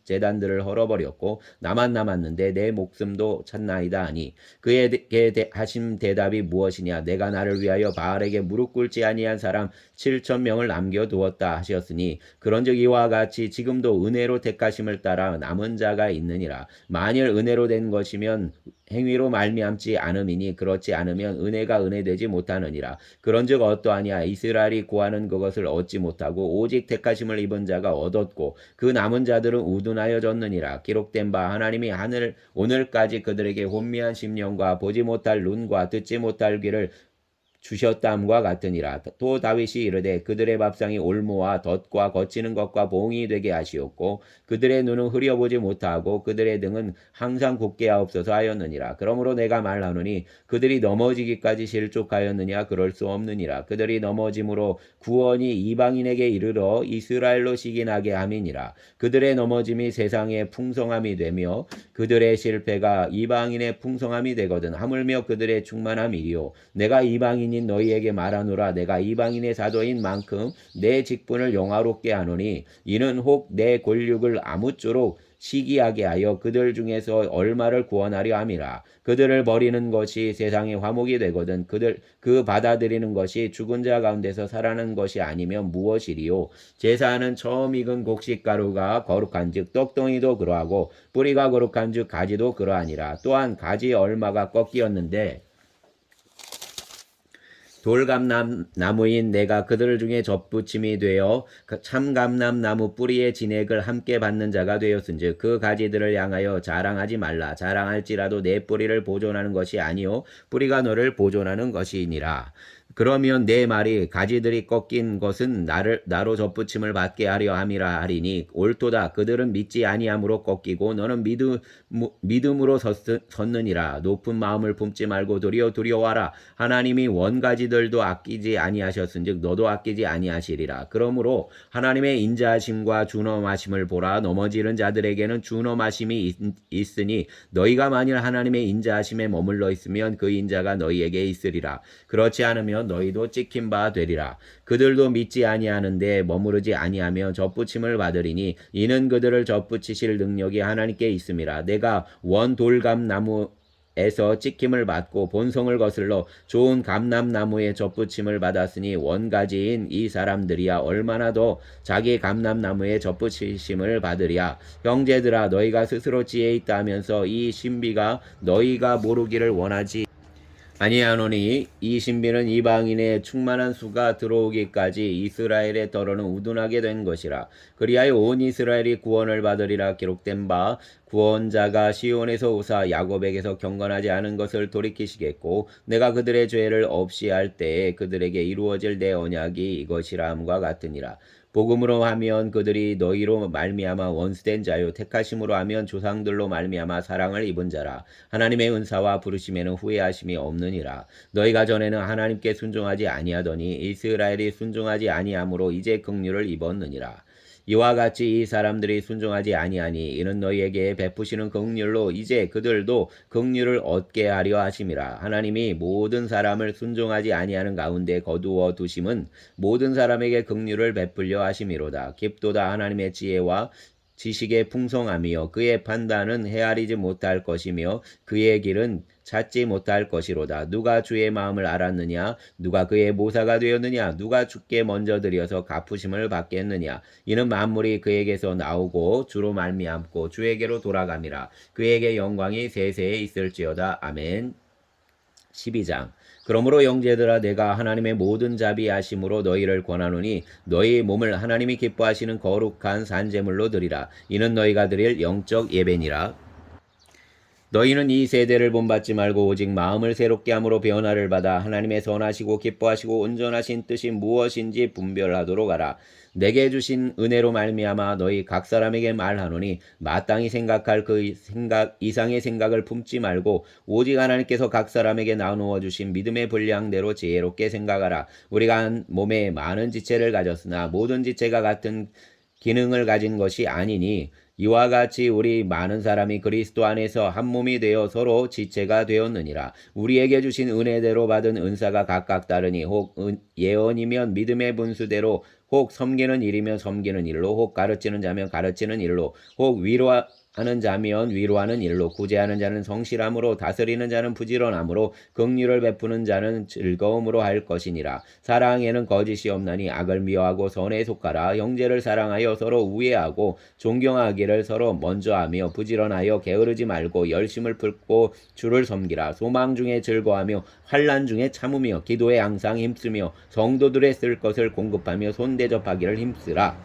제단들을 헐어버렸고 나만 남았는데 내 목숨도 찾나이다 하니, 그에게 하신 대답이 무엇이냐. 내가 나를 위하여 바알에게 무릎 꿇지 아니한 사람 7,000명을 남겨두었다 하셨으니, 그런즉 이와 같이 지금도 은혜로 택하심을 따라 남은 자가 있느니라. 만일 은혜로 된 것이면 행위로 말미암지 않음이니, 그렇지 않으면 은혜가 은혜되지 못하느니라. 그런즉 어떠하냐. 이스라엘이 구하는 그것을 얻지 못하고 오직 택하심을 입은 자가 얻었고 그 남은 자들은 우둔하여졌느니라. 기록된 바 하나님이 오늘까지 그들에게 혼미한 심령과 보지 못할 눈과 듣지 못할 귀를 주셨다함과 같으니라. 또 다윗이 이르되 그들의 밥상이 올무와 덫과 거치는 것과 봉이 되게 하시었고 그들의 눈은 흐려보지 못하고 그들의 등은 항상 굳게 하옵소서 하였느니라. 그러므로 내가 말하노니 그들이 넘어지기까지 실족하였느냐. 그럴 수 없느니라. 그들이 넘어짐으로 구원이 이방인에게 이르러 이스라엘로 시기나게 함이니라. 그들의 넘어짐이 세상의 풍성함이 되며 그들의 실패가 이방인의 풍성함이 되거든. 하물며 그들의 충만함이요 내가 이방인인 너희에게 말하노라. 내가 이방인의 사도인 만큼 내 직분을 영화롭게 하노니, 이는 혹 내 권력을 아무쪼록 시기하게 하여 그들 중에서 얼마를 구원하려 함이라. 그들을 버리는 것이 세상의 화목이 되거든. 그 받아들이는 것이 죽은 자 가운데서 살아난 것이 아니면 무엇이리요. 제사하는 처음 익은 곡식가루가 거룩한즉 떡덩이도 그러하고 뿌리가 거룩한즉 가지도 그러하니라. 또한 가지 얼마가 꺾이었는데 돌감람나무인 내가 그들 중에 접붙임이 되어 참감람나무 뿌리의 진액을 함께 받는 자가 되었은즉 그 가지들을 향하여 자랑하지 말라. 자랑할지라도 내 뿌리를 보존하는 것이 아니요 뿌리가 너를 보존하는 것이니라. 그러면 내 말이 가지들이 꺾인 것은 나로 접붙임을 받게 하려 함이라 하리니, 옳도다. 그들은 믿지 아니함으로 꺾이고 너는 믿음으로 섰느니라. 높은 마음을 품지 말고 도리어 두려워하라. 하나님이 원가지들도 아끼지 아니하셨은즉 너도 아끼지 아니하시리라. 그러므로 하나님의 인자하심과 준엄하심을 보라. 넘어지는 자들에게는 준엄하심이 있으니 너희가 만일 하나님의 인자하심에 머물러 있으면 그 인자가 너희에게 있으리라. 그렇지 않으면 너희도 찍힌 바 되리라. 그들도 믿지 아니하는데 머무르지 아니하며 접붙임을 받으리니 이는 그들을 접붙이실 능력이 하나님께 있음이라. 내가 원 돌감나무에서 찍힘을 받고 본성을 거슬러 좋은 감람나무에 접붙임을 받았으니 원가지인 이 사람들이야 얼마나 더 자기 감람나무에 접붙이심을 받으랴. 형제들아, 너희가 스스로 지혜 있다 하면서 이 신비가 너희가 모르기를 원하지 아니하노니, 이 신비는 이방인의 충만한 수가 들어오기까지 이스라엘의 더러는 우둔하게 된 것이라. 그리하여 온 이스라엘이 구원을 받으리라. 기록된 바 구원자가 시온에서 오사 야곱에게서 경건하지 않은 것을 돌이키시겠고 내가 그들의 죄를 없이 할 때에 그들에게 이루어질 내 언약이 이것이라 함과 같으니라. 복음으로 하면 그들이 너희로 말미암아 원수된 자요 택하심으로 하면 조상들로 말미암아 사랑을 입은 자라. 하나님의 은사와 부르심에는 후회하심이 없느니라. 너희가 전에는 하나님께 순종하지 아니하더니 이스라엘이 순종하지 아니함으로 이제 긍휼을 입었느니라. 이와 같이 이 사람들이 순종하지 아니하니 이는 너희에게 베푸시는 긍휼로 이제 그들도 긍휼을 얻게 하려 하심이라. 하나님이 모든 사람을 순종하지 아니하는 가운데 거두어 두심은 모든 사람에게 긍휼을 베풀려 하심이로다. 깊도다. 하나님의 지혜와 지식의 풍성함이요 그의 판단은 헤아리지 못할 것이며 그의 길은 찾지 못할 것이로다. 누가 주의 마음을 알았느냐? 누가 그의 모사가 되었느냐? 누가 주께 먼저 드려서 갚으심을 받겠느냐? 이는 만물이 그에게서 나오고 주로 말미암고 주에게로 돌아감이라. 그에게 영광이 세세에 있을지어다. 아멘. 12장 그러므로 형제들아 내가 하나님의 모든 자비하심으로 너희를 권하노니 너희 몸을 하나님이 기뻐하시는 거룩한 산제물로 드리라. 이는 너희가 드릴 영적 예배니라. 너희는 이 세대를 본받지 말고 오직 마음을 새롭게 함으로 변화를 받아 하나님의 선하시고 기뻐하시고 온전하신 뜻이 무엇인지 분별하도록 하라. 내게 주신 은혜로 말미암아 너희 각 사람에게 말하노니 마땅히 생각할 그 생각 이상의 생각을 품지 말고 오직 하나님께서 각 사람에게 나누어 주신 믿음의 분량대로 지혜롭게 생각하라. 우리가 한 몸에 많은 지체를 가졌으나 모든 지체가 같은 기능을 가진 것이 아니니 이와 같이 우리 많은 사람이 그리스도 안에서 한 몸이 되어 서로 지체가 되었느니라. 우리에게 주신 은혜대로 받은 은사가 각각 다르니 혹 예언이면 믿음의 분수대로 혹 섬기는 일이면 섬기는 일로 혹 가르치는 자면 가르치는 일로 혹 위로하는 자면 위로하는 일로 구제하는 자는 성실함으로 다스리는 자는 부지런함으로 긍휼을 베푸는 자는 즐거움으로 할 것이니라. 사랑에는 거짓이 없나니 악을 미워하고 선에 속하라. 형제를 사랑하여 서로 우애하고 존경하기를 서로 먼저 하며 부지런하여 게으르지 말고 열심을 품고 주를 섬기라. 소망 중에 즐거워하며 환난 중에 참으며 기도에 항상 힘쓰며 성도들의 쓸 것을 공급하며 손대접하기를 힘쓰라.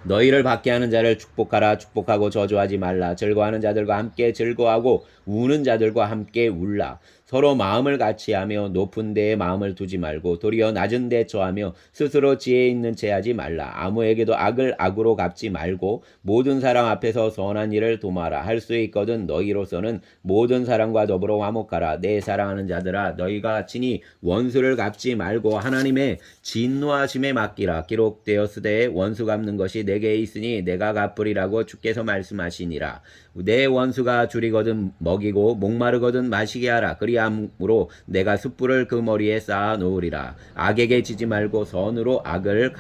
너희를 받게 하는 자를 축복하라. 축복하고 저주하지 말라. 즐거워하는 자들과 함께 즐거워하고 우는 자들과 함께 울라. 서로 마음을 같이하며 높은 데에 마음을 두지 말고 도리어 낮은 데 처하며 스스로 지혜 있는 채 하지 말라. 아무에게도 악을 악으로 갚지 말고 모든 사람 앞에서 선한 일을 도모하라. 할 수 있거든 너희로서는 모든 사람과 더불어 화목하라. 내 사랑하는 자들아 너희가 친히 원수를 갚지 말고 하나님의 진노하심에 맡기라. 기록되었으되 원수 갚는 것이 내게 있으니 내가 갚으리라고 주께서 말씀하시니라. 내 원수가 줄이거든 먹이고 목마르거든 마시게 하라. 그리함으로 내가 숯불을 그 머리에 쌓아 놓으리라. 악에게 지지 말고 선으로 악을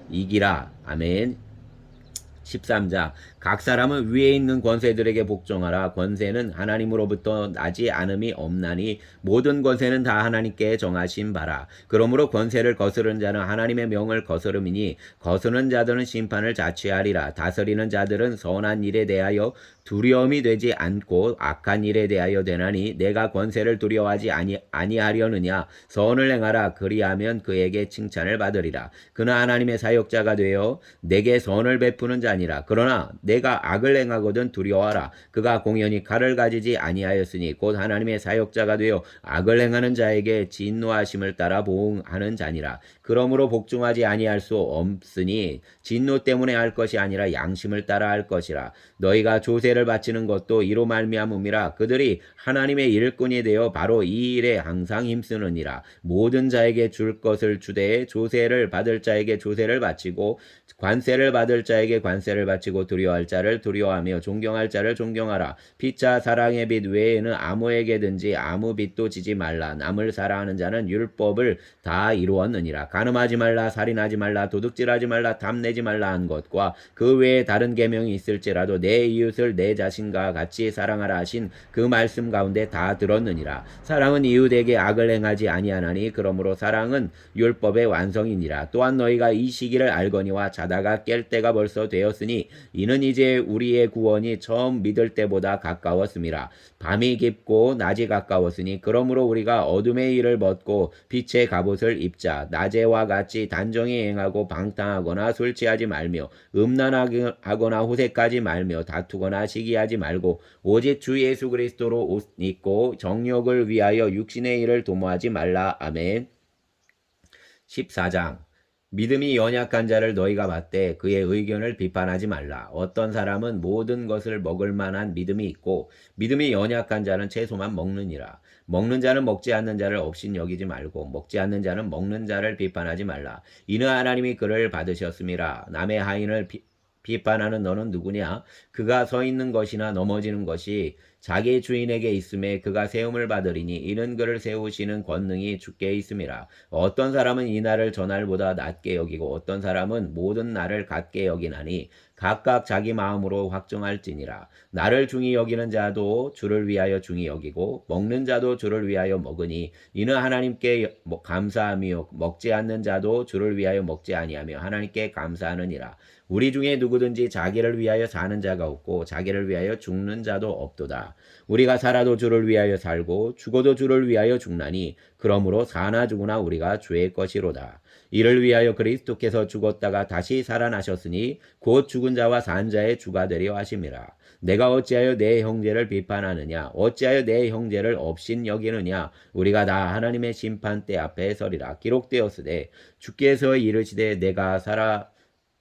이기라. 아멘. 13장 각 사람은 위에 있는 권세들에게 복종하라. 권세는 하나님으로부터 나지 않음이 없나니 모든 권세는 다 하나님께 정하신 바라. 그러므로 권세를 거스르는 자는 하나님의 명을 거스름이니 거스르는 자들은 심판을 자취하리라. 다스리는 자들은 선한 일에 대하여 두려움이 되지 않고 악한 일에 대하여 되나니 내가 권세를 두려워하지 아니하려느냐. 선을 행하라. 그리하면 그에게 칭찬을 받으리라. 그는 하나님의 사역자가 되어 내게 선을 베푸는 자니라. 그러나 내가 악을 행하거든 두려워하라. 그가 공연히 칼을 가지지 아니하였으니 곧 하나님의 사역자가 되어 악을 행하는 자에게 진노하심을 따라 보응하는 자니라. 그러므로 복종하지 아니할 수 없으니 진노 때문에 할 것이 아니라 양심을 따라 할 것이라. 너희가 조세를 바치는 것도 이로 말미암음이라. 그들이 하나님의 일꾼이 되어 바로 이 일에 항상 힘쓰느니라. 모든 자에게 줄 것을 주되 조세를 받을 자에게 조세를 바치고 관세를 받을 자에게 관세를 바치고 두려워할 자를 두려워하며 존경할 자를 존경하라. 피차 사랑의 빚 외에는 아무에게든지 아무 빚도 지지 말라. 남을 사랑하는 자는 율법을 다 이루었느니라. 간음하지 말라, 살인하지 말라, 도둑질하지 말라, 탐내지 말라 한 것과 그 외에 다른 계명이 있을지라도 내 이웃을 내 자신과 같이 사랑하라 하신 그 말씀 가운데 다 들었느니라. 사랑은 이웃에게 악을 행하지 아니하나니 그러므로 사랑은 율법의 완성이니라. 또한 너희가 이 시기를 알거니와 자다가 깰 때가 벌써 되었으니 이는 이제 우리의 구원이 처음 믿을 때보다 가까웠음이라. 밤이 깊고 낮이 가까웠으니 그러므로 우리가 어둠의 일을 벗고 빛의 갑옷을 입자. 낮에와 같이 단정히 행하고 방탕하거나 술 취하지 말며 음란하거나 호색하지 말며 다투거나 시기하지 말고 오직 주 예수 그리스도로 옷 입고 정욕을 위하여 육신의 일을 도모하지 말라. 아멘. 14장 믿음이 연약한 자를 너희가 봤되 그의 의견을 비판하지 말라. 어떤 사람은 모든 것을 먹을 만한 믿음이 있고 믿음이 연약한 자는 채소만 먹느니라. 먹는 자는 먹지 않는 자를 없인 여기지 말고 먹지 않는 자는 먹는 자를 비판하지 말라. 이는 하나님이 그를 받으셨음이라. 남의 하인을 비판하는 너는 누구냐? 그가 서 있는 것이나 넘어지는 것이 자기 주인에게 있음에 그가 세움을 받으리니 이는 그를 세우시는 권능이 주께 있음이라. 어떤 사람은 이 날을 저 날보다 낮게 여기고 어떤 사람은 모든 날을 같게 여기나니 각각 자기 마음으로 확정할지니라. 나를 중히 여기는 자도 주를 위하여 중히 여기고 먹는 자도 주를 위하여 먹으니 이는 하나님께 감사함이요 먹지 않는 자도 주를 위하여 먹지 아니하며 하나님께 감사하느니라. 우리 중에 누구든지 자기를 위하여 사는 자가 없고 자기를 위하여 죽는 자도 없도다. 우리가 살아도 주를 위하여 살고 죽어도 주를 위하여 죽나니 그러므로 사나 죽으나 우리가 주의 것이로다. 이를 위하여 그리스도께서 죽었다가 다시 살아나셨으니 곧 죽은 자와 산 자의 주가 되려 하심이라. 내가 어찌하여 내 형제를 비판하느냐 어찌하여 내 형제를 업신 여기느냐 우리가 다 하나님의 심판대 앞에 서리라. 기록되었으되 주께서 이르시되 내가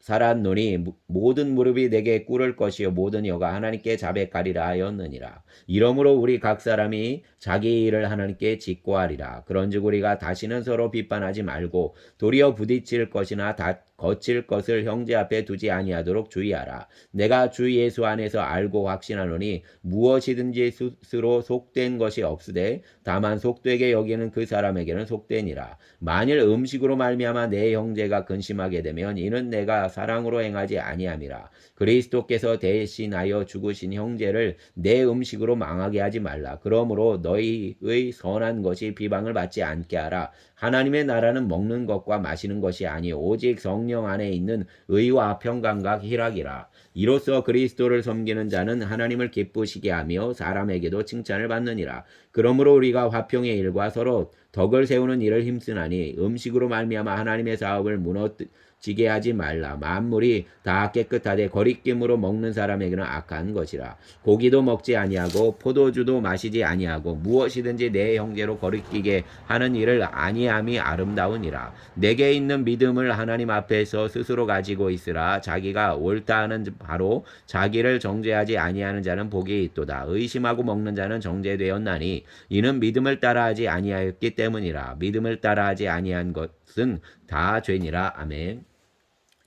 살았노니 모든 무릎이 내게 꿇을 것이요 모든 혀가 하나님께 자백하리라 하였느니라. 이러므로 우리 각 사람이 자기 일을 하나님께 직고하리라. 그런즉 우리가 다시는 서로 비판하지 말고 도리어 부딪힐 것이나 거칠 것을 형제 앞에 두지 아니하도록 주의하라. 내가 주 예수 안에서 알고 확신하노니 무엇이든지 스스로 속된 것이 없으되 다만 속되게 여기는 그 사람에게는 속되니라. 만일 음식으로 말미암아 내 형제가 근심하게 되면 이는 내가 사랑으로 행하지 아니함이라. 그리스도께서 대신하여 죽으신 형제를 내 음식으로 망하게 하지 말라. 그러므로 너희의 선한 것이 비방을 받지 않게 하라. 하나님의 나라는 먹는 것과 마시는 것이 아니 오직 성령 안에 있는 의와 평강과 희락이라. 이로써 그리스도를 섬기는 자는 하나님을 기쁘시게 하며 사람에게도 칭찬을 받느니라. 그러므로 우리가 화평의 일과 서로 덕을 세우는 일을 힘쓰나니 음식으로 말미암아 하나님의 사업을 무너지게 하지 말라. 만물이 다 깨끗하되 거리낌으로 먹는 사람에게는 악한 것이라. 고기도 먹지 아니하고 포도주도 마시지 아니하고 무엇이든지 내 형제로 거리끼게 하는 일을 아니함이 아름다우니라. 내게 있는 믿음을 하나님 앞에서 스스로 가지고 있으라. 자기가 옳다 하는 바로 자기를 정죄하지 아니하는 자는 복이 있도다. 의심하고 먹는 자는 정죄되었나니 이는 믿음을 따라하지 아니하였기 때문이라. 믿음을 따라하지 아니한 것은 다 죄니라. 아멘.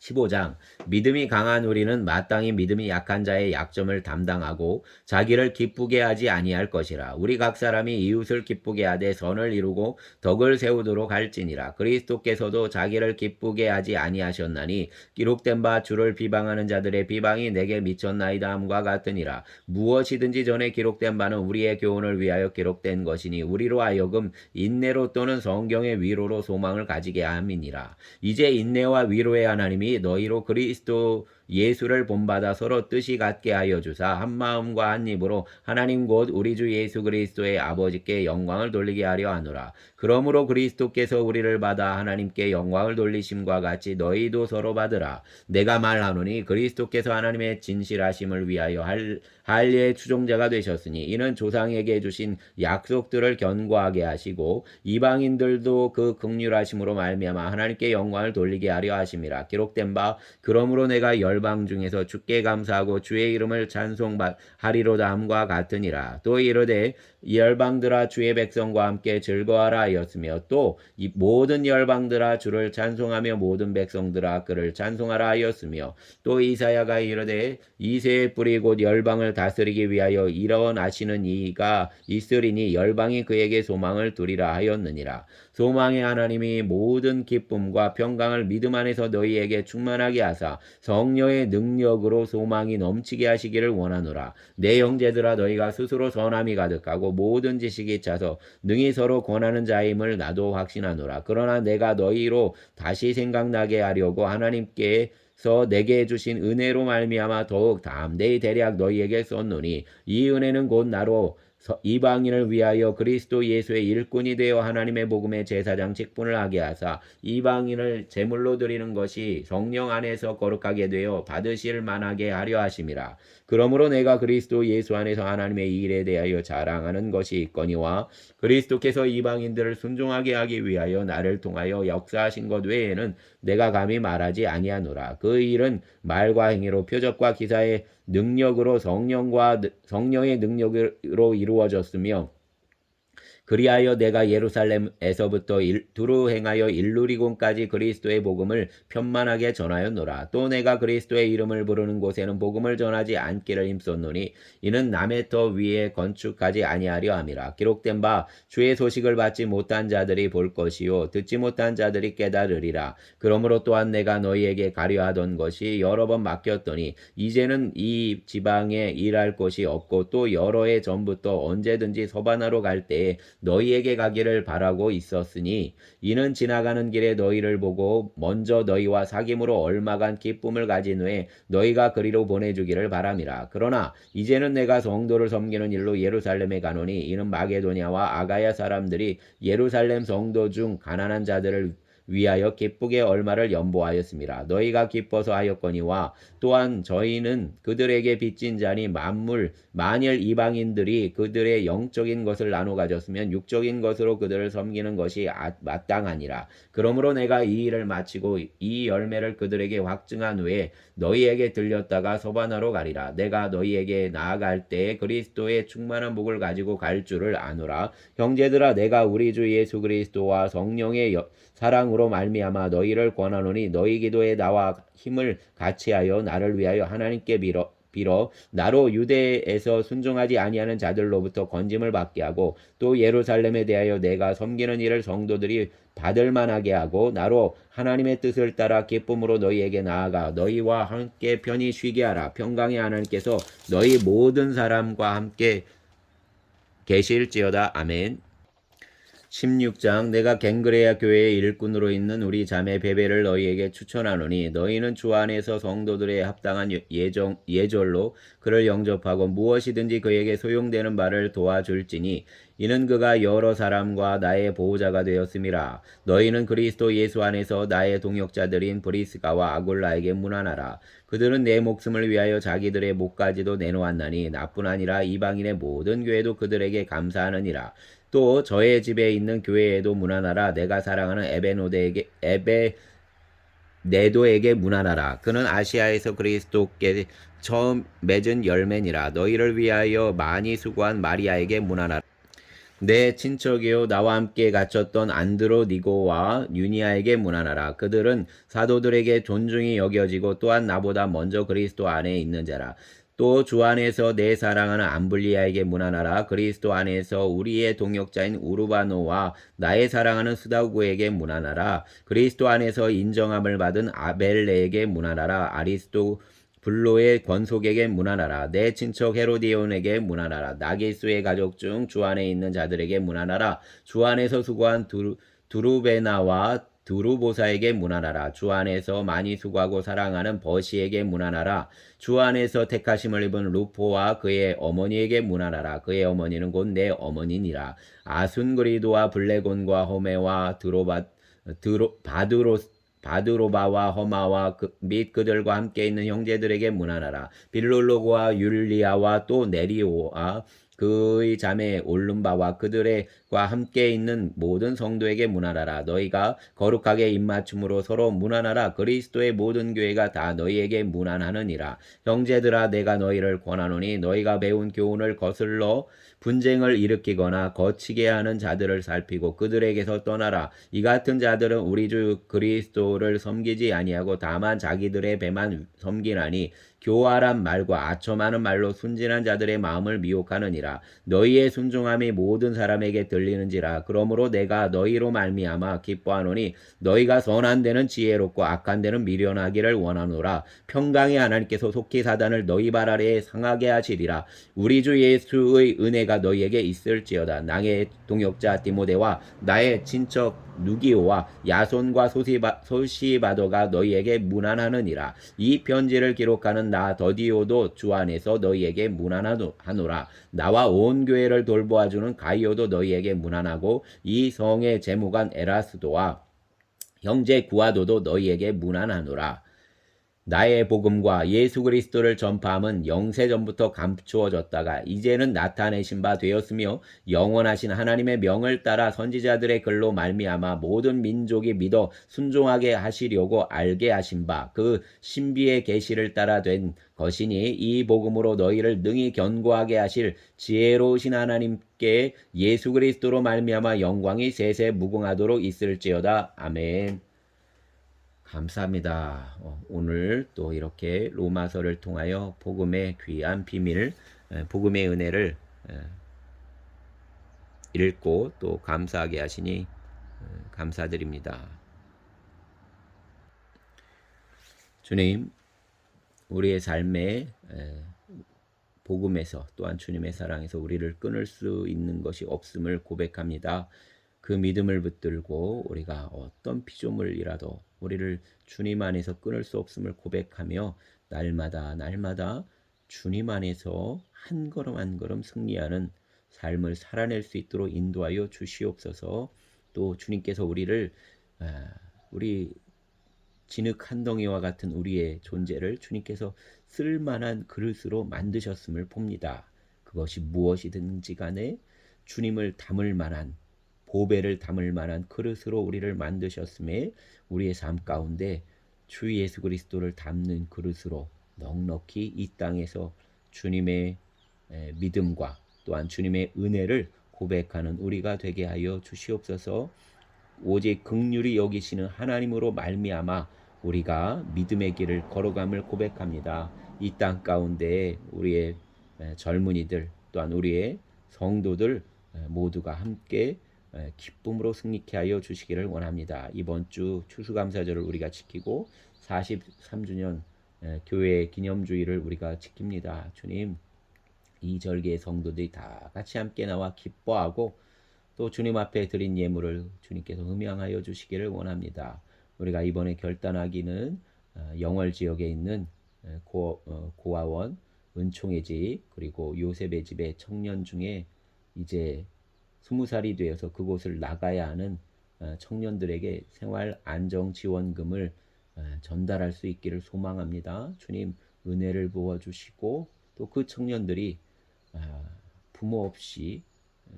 15장 믿음이 강한 우리는 마땅히 믿음이 약한 자의 약점을 담당하고 자기를 기쁘게 하지 아니할 것이라. 우리 각 사람이 이웃을 기쁘게 하되 선을 이루고 덕을 세우도록 할지니라. 그리스도께서도 자기를 기쁘게 하지 아니하셨나니 기록된 바 주를 비방하는 자들의 비방이 내게 미쳤나이다 함과 같으니라. 무엇이든지 전에 기록된 바는 우리의 교훈을 위하여 기록된 것이니 우리로 하여금 인내로 또는 성경의 위로로 소망을 가지게 함이니라. 이제 인내와 위로의 하나님이 너희로 그리스도 예수를 본받아 서로 뜻이 같게 하여 주사 한 마음과 한 입으로 하나님 곧 우리 주 예수 그리스도의 아버지께 영광을 돌리게 하려 하노라. 그러므로 그리스도께서 우리를 받아 하나님께 영광을 돌리심과 같이 너희도 서로 받으라. 내가 말하노니 그리스도께서 하나님의 진실하심을 위하여 할례의 추종자가 되셨으니 이는 조상에게 주신 약속들을 견고하게 하시고 이방인들도 그 긍휼하심으로 말미암아 하나님께 영광을 돌리게 하려 하심이라. 기록된 바 그러므로 내가 열방 중에서 주께 감사하고 주의 이름을 찬송하리로다 함과 같으니라. 또 이르되 열방들아 주의 백성과 함께 즐거워하라 하였으며 또 이 모든 열방들아 주를 찬송하며 모든 백성들아 그를 찬송하라 하였으며 또 이사야가 이르되 이새의 뿌리 곧 열방을 다스리기 위하여 일어나시는 이가 있으리니 열방이 그에게 소망을 두리라 하였느니라. 소망의 하나님이 모든 기쁨과 평강을 믿음 안에서 너희에게 충만하게 하사 성령의 능력으로 소망이 넘치게 하시기를 원하노라. 내 형제들아 너희가 스스로 선함이 가득하고 모든 지식이 차서 능히 서로 권하는 자임을 나도 확신하노라. 그러나 내가 너희로 다시 생각나게 하려고 하나님께서 내게 주신 은혜로 말미암아 더욱 담대히 대략 너희에게 썼노니 이 은혜는 곧 나로 이방인을 위하여 그리스도 예수의 일꾼이 되어 하나님의 복음의 제사장 직분을 하게 하사 이방인을 제물로 드리는 것이 성령 안에서 거룩하게 되어 받으실 만하게 하려 하심이라. 그러므로 내가 그리스도 예수 안에서 하나님의 일에 대하여 자랑하는 것이 있거니와 그리스도께서 이방인들을 순종하게 하기 위하여 나를 통하여 역사하신 것 외에는 내가 감히 말하지 아니하노라. 그 일은 말과 행위로 표적과 기사의 능력으로 성령의 능력으로 이루어졌으며 그리하여 내가 예루살렘에서부터 두루 행하여 일루리곤까지 그리스도의 복음을 편만하게 전하였노라. 또 내가 그리스도의 이름을 부르는 곳에는 복음을 전하지 않기를 힘썼노니 이는 남의 터 위에 건축하지 아니하려 함이라. 기록된 바 주의 소식을 받지 못한 자들이 볼 것이요 듣지 못한 자들이 깨달으리라. 그러므로 또한 내가 너희에게 가려하던 것이 여러 번 막혔더니 이제는 이 지방에 일할 곳이 없고 또 여러 해 전부터 언제든지 서바나로 갈 때에 너희에게 가기를 바라고 있었으니 이는 지나가는 길에 너희를 보고 먼저 너희와 사귐으로 얼마간 기쁨을 가진 후에 너희가 그리로 보내주기를 바람이라. 그러나 이제는 내가 성도를 섬기는 일로 예루살렘에 가노니 이는 마게도냐와 아가야 사람들이 예루살렘 성도 중 가난한 자들을 위하여 기쁘게 얼마를 연보하였습니다. 너희가 기뻐서 하였거니와 또한 저희는 그들에게 빚진 자니 만일 이방인들이 그들의 영적인 것을 나눠 가졌으면 육적인 것으로 그들을 섬기는 것이 마땅하니라. 그러므로 내가 이 일을 마치고 이 열매를 그들에게 확증한 후에 너희에게 들렸다가 서바나로 가리라. 내가 너희에게 나아갈 때에 그리스도의 충만한 복을 가지고 갈 줄을 아노라. 형제들아, 내가 우리 주 예수 그리스도와 성령의 사랑으로 말미암아 너희를 권하노니 너희 기도에 나와 힘을 같이하여 나를 위하여 하나님께 빌어 나로 유대에서 순종하지 아니하는 자들로부터 건짐을 받게 하고 또 예루살렘에 대하여 내가 섬기는 일을 성도들이 받을 만하게 하고 나로 하나님의 뜻을 따라 기쁨으로 너희에게 나아가 너희와 함께 편히 쉬게 하라. 평강의 하나님께서 너희 모든 사람과 함께 계실지어다. 아멘. 16장 내가 갱그레아 교회의 일꾼으로 있는 우리 자매 베베를 너희에게 추천하노니 너희는 주 안에서 성도들의 합당한 예절로 그를 영접하고 무엇이든지 그에게 소용되는 바를 도와줄지니 이는 그가 여러 사람과 나의 보호자가 되었음이라. 너희는 그리스도 예수 안에서 나의 동역자들인 브리스가와 아굴라에게 문안하라. 그들은 내 목숨을 위하여 자기들의 목까지도 내놓았나니 나뿐 아니라 이방인의 모든 교회도 그들에게 감사하느니라. 또 저의 집에 있는 교회에도 문안하라. 내가 사랑하는 에베네도에게 문안하라. 그는 아시아에서 그리스도께 처음 맺은 열매니라. 너희를 위하여 많이 수고한 마리아에게 문안하라. 내 친척이요 나와 함께 갇혔던 안드로니고와 유니아에게 문안하라. 그들은 사도들에게 존중이 여겨지고 또한 나보다 먼저 그리스도 안에 있는 자라. 또 주 안에서 내 사랑하는 암블리아에게 문안하라. 그리스도 안에서 우리의 동역자인 우르바노와 나의 사랑하는 스다구에게 문안하라. 그리스도 안에서 인정함을 받은 아벨레에게 문안하라. 아리스도 블로의 권속에게 문안하라. 내 친척 헤로디온에게 문안하라. 나기수의 가족 중 주 안에 있는 자들에게 문안하라. 주 안에서 수고한 두루베나와 두루보사에게 문안하라. 주 안에서 많이 수고하고 사랑하는 버시에게 문안하라. 주 안에서 택하심을 입은 루포와 그의 어머니에게 문안하라. 그의 어머니는 곧 내 어머니니라. 아순그리도와 블레곤과 호메와 바드로바와 허마와 및 그들과 함께 있는 형제들에게 문안하라. 빌롤로고와 율리아와 또 네리오와 그의 자매 올lum바와 그들과 함께 있는 모든 성도에게 문안하라. 너희가 거룩하게 입맞춤으로 서로 문안하라. 그리스도의 모든 교회가 다 너희에게 문안하느니라. 형제들아, 내가 너희를 권하노니 너희가 배운 교훈을 거슬러 분쟁을 일으키거나 거치게 하는 자들을 살피고 그들에게서 떠나라. 이 같은 자들은 우리 주 그리스도를 섬기지 아니하고 다만 자기들의 배만 섬기나니 교활한 말과 아첨하는 말로 순진한 자들의 마음을 미혹하느니라. 너희의 순종함이 모든 사람에게 들리는지라. 그러므로 내가 너희로 말미암아 기뻐하노니 너희가 선한 데는 지혜롭고 악한 데는 미련하기를 원하노라. 평강의 하나님께서 속히 사단을 너희 발 아래에 상하게 하시리라. 우리 주 예수의 은혜가 너희에게 있을지어다. 나의 동역자 디모데와 나의 친척 누기오와 야손과 소시바더가 너희에게 문안하느니라. 이 편지를 기록하는 나 더디오도 주 안에서 너희에게 문안하노라. 나와 온 교회를 돌보아주는 가이오도 너희에게 문안하고 이 성의 제무관 에라스도와 형제 구아도도 너희에게 문안하노라. 나의 복음과 예수 그리스도를 전파함은 영세전부터 감추어졌다가 이제는 나타내신 바 되었으며 영원하신 하나님의 명을 따라 선지자들의 글로 말미암아 모든 민족이 믿어 순종하게 하시려고 알게 하신 바 그 신비의 계시를 따라 된 것이니 이 복음으로 너희를 능히 견고하게 하실 지혜로우신 하나님께 예수 그리스도로 말미암아 영광이 세세 무궁하도록 있을지어다. 아멘. 감사합니다. 오늘 또 이렇게 로마서를 통하여 복음의 귀한 비밀, 복음의 은혜를 읽고 또 감사하게 하시니 감사드립니다. 주님, 우리의 삶에 복음에서 또한 주님의 사랑에서 우리를 끊을 수 있는 것이 없음을 고백합니다. 그 믿음을 붙들고 우리가 어떤 피조물이라도 우리를 주님 안에서 끊을 수 없음을 고백하며 날마다 주님 안에서 한 걸음 한 걸음 승리하는 삶을 살아낼 수 있도록 인도하여 주시옵소서. 또 주님께서 우리를 우리 진흙 한 덩이와 같은 우리의 존재를 주님께서 쓸만한 그릇으로 만드셨음을 봅니다. 그것이 무엇이든지 간에 주님을 담을 만한, 보배를 담을 만한 그릇으로 우리를 만드셨음에 우리의 삶 가운데 주 예수 그리스도를 담는 그릇으로 넉넉히 이 땅에서 주님의 믿음과 또한 주님의 은혜를 고백하는 우리가 되게 하여 주시옵소서. 오직 긍휼히 여기시는 하나님으로 말미암아 우리가 믿음의 길을 걸어감을 고백합니다. 이 땅 가운데 우리의 젊은이들 또한 우리의 성도들 모두가 함께 기쁨으로 승리케 하여 주시기를 원합니다. 이번 주 추수감사절을 우리가 지키고 43주년 교회 기념주일을 우리가 지킵니다. 주님, 이 절기의 성도들이 다 같이 함께 나와 기뻐하고 또 주님 앞에 드린 예물을 주님께서 흠양하여 주시기를 원합니다. 우리가 이번에 결단하기는 영월 지역에 있는 고아원, 은총의 집, 그리고 요셉의 집의 청년 중에 이제 20살이 되어서 그곳을 나가야 하는 청년들에게 생활 안정 지원금을 전달할 수 있기를 소망합니다. 주님 은혜를 부어주시고 또 그 청년들이 부모 없이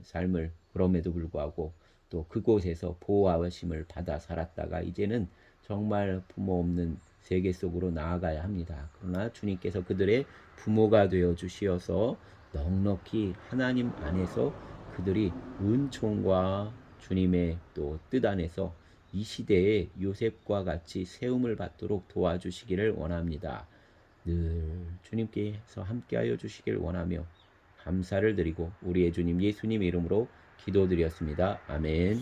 삶을 그럼에도 불구하고 또 그곳에서 보호하심을 받아 살았다가 이제는 정말 부모 없는 세계 속으로 나아가야 합니다. 그러나 주님께서 그들의 부모가 되어 주시어서 넉넉히 하나님 안에서 그들이 은총과 주님의 또 뜻 안에서 이 시대에 요셉과 같이 세움을 받도록 도와주시기를 원합니다. 늘 주님께서 함께하여 주시길 원하며 감사를 드리고 우리의 주님 예수님 이름으로 기도드렸습니다. 아멘.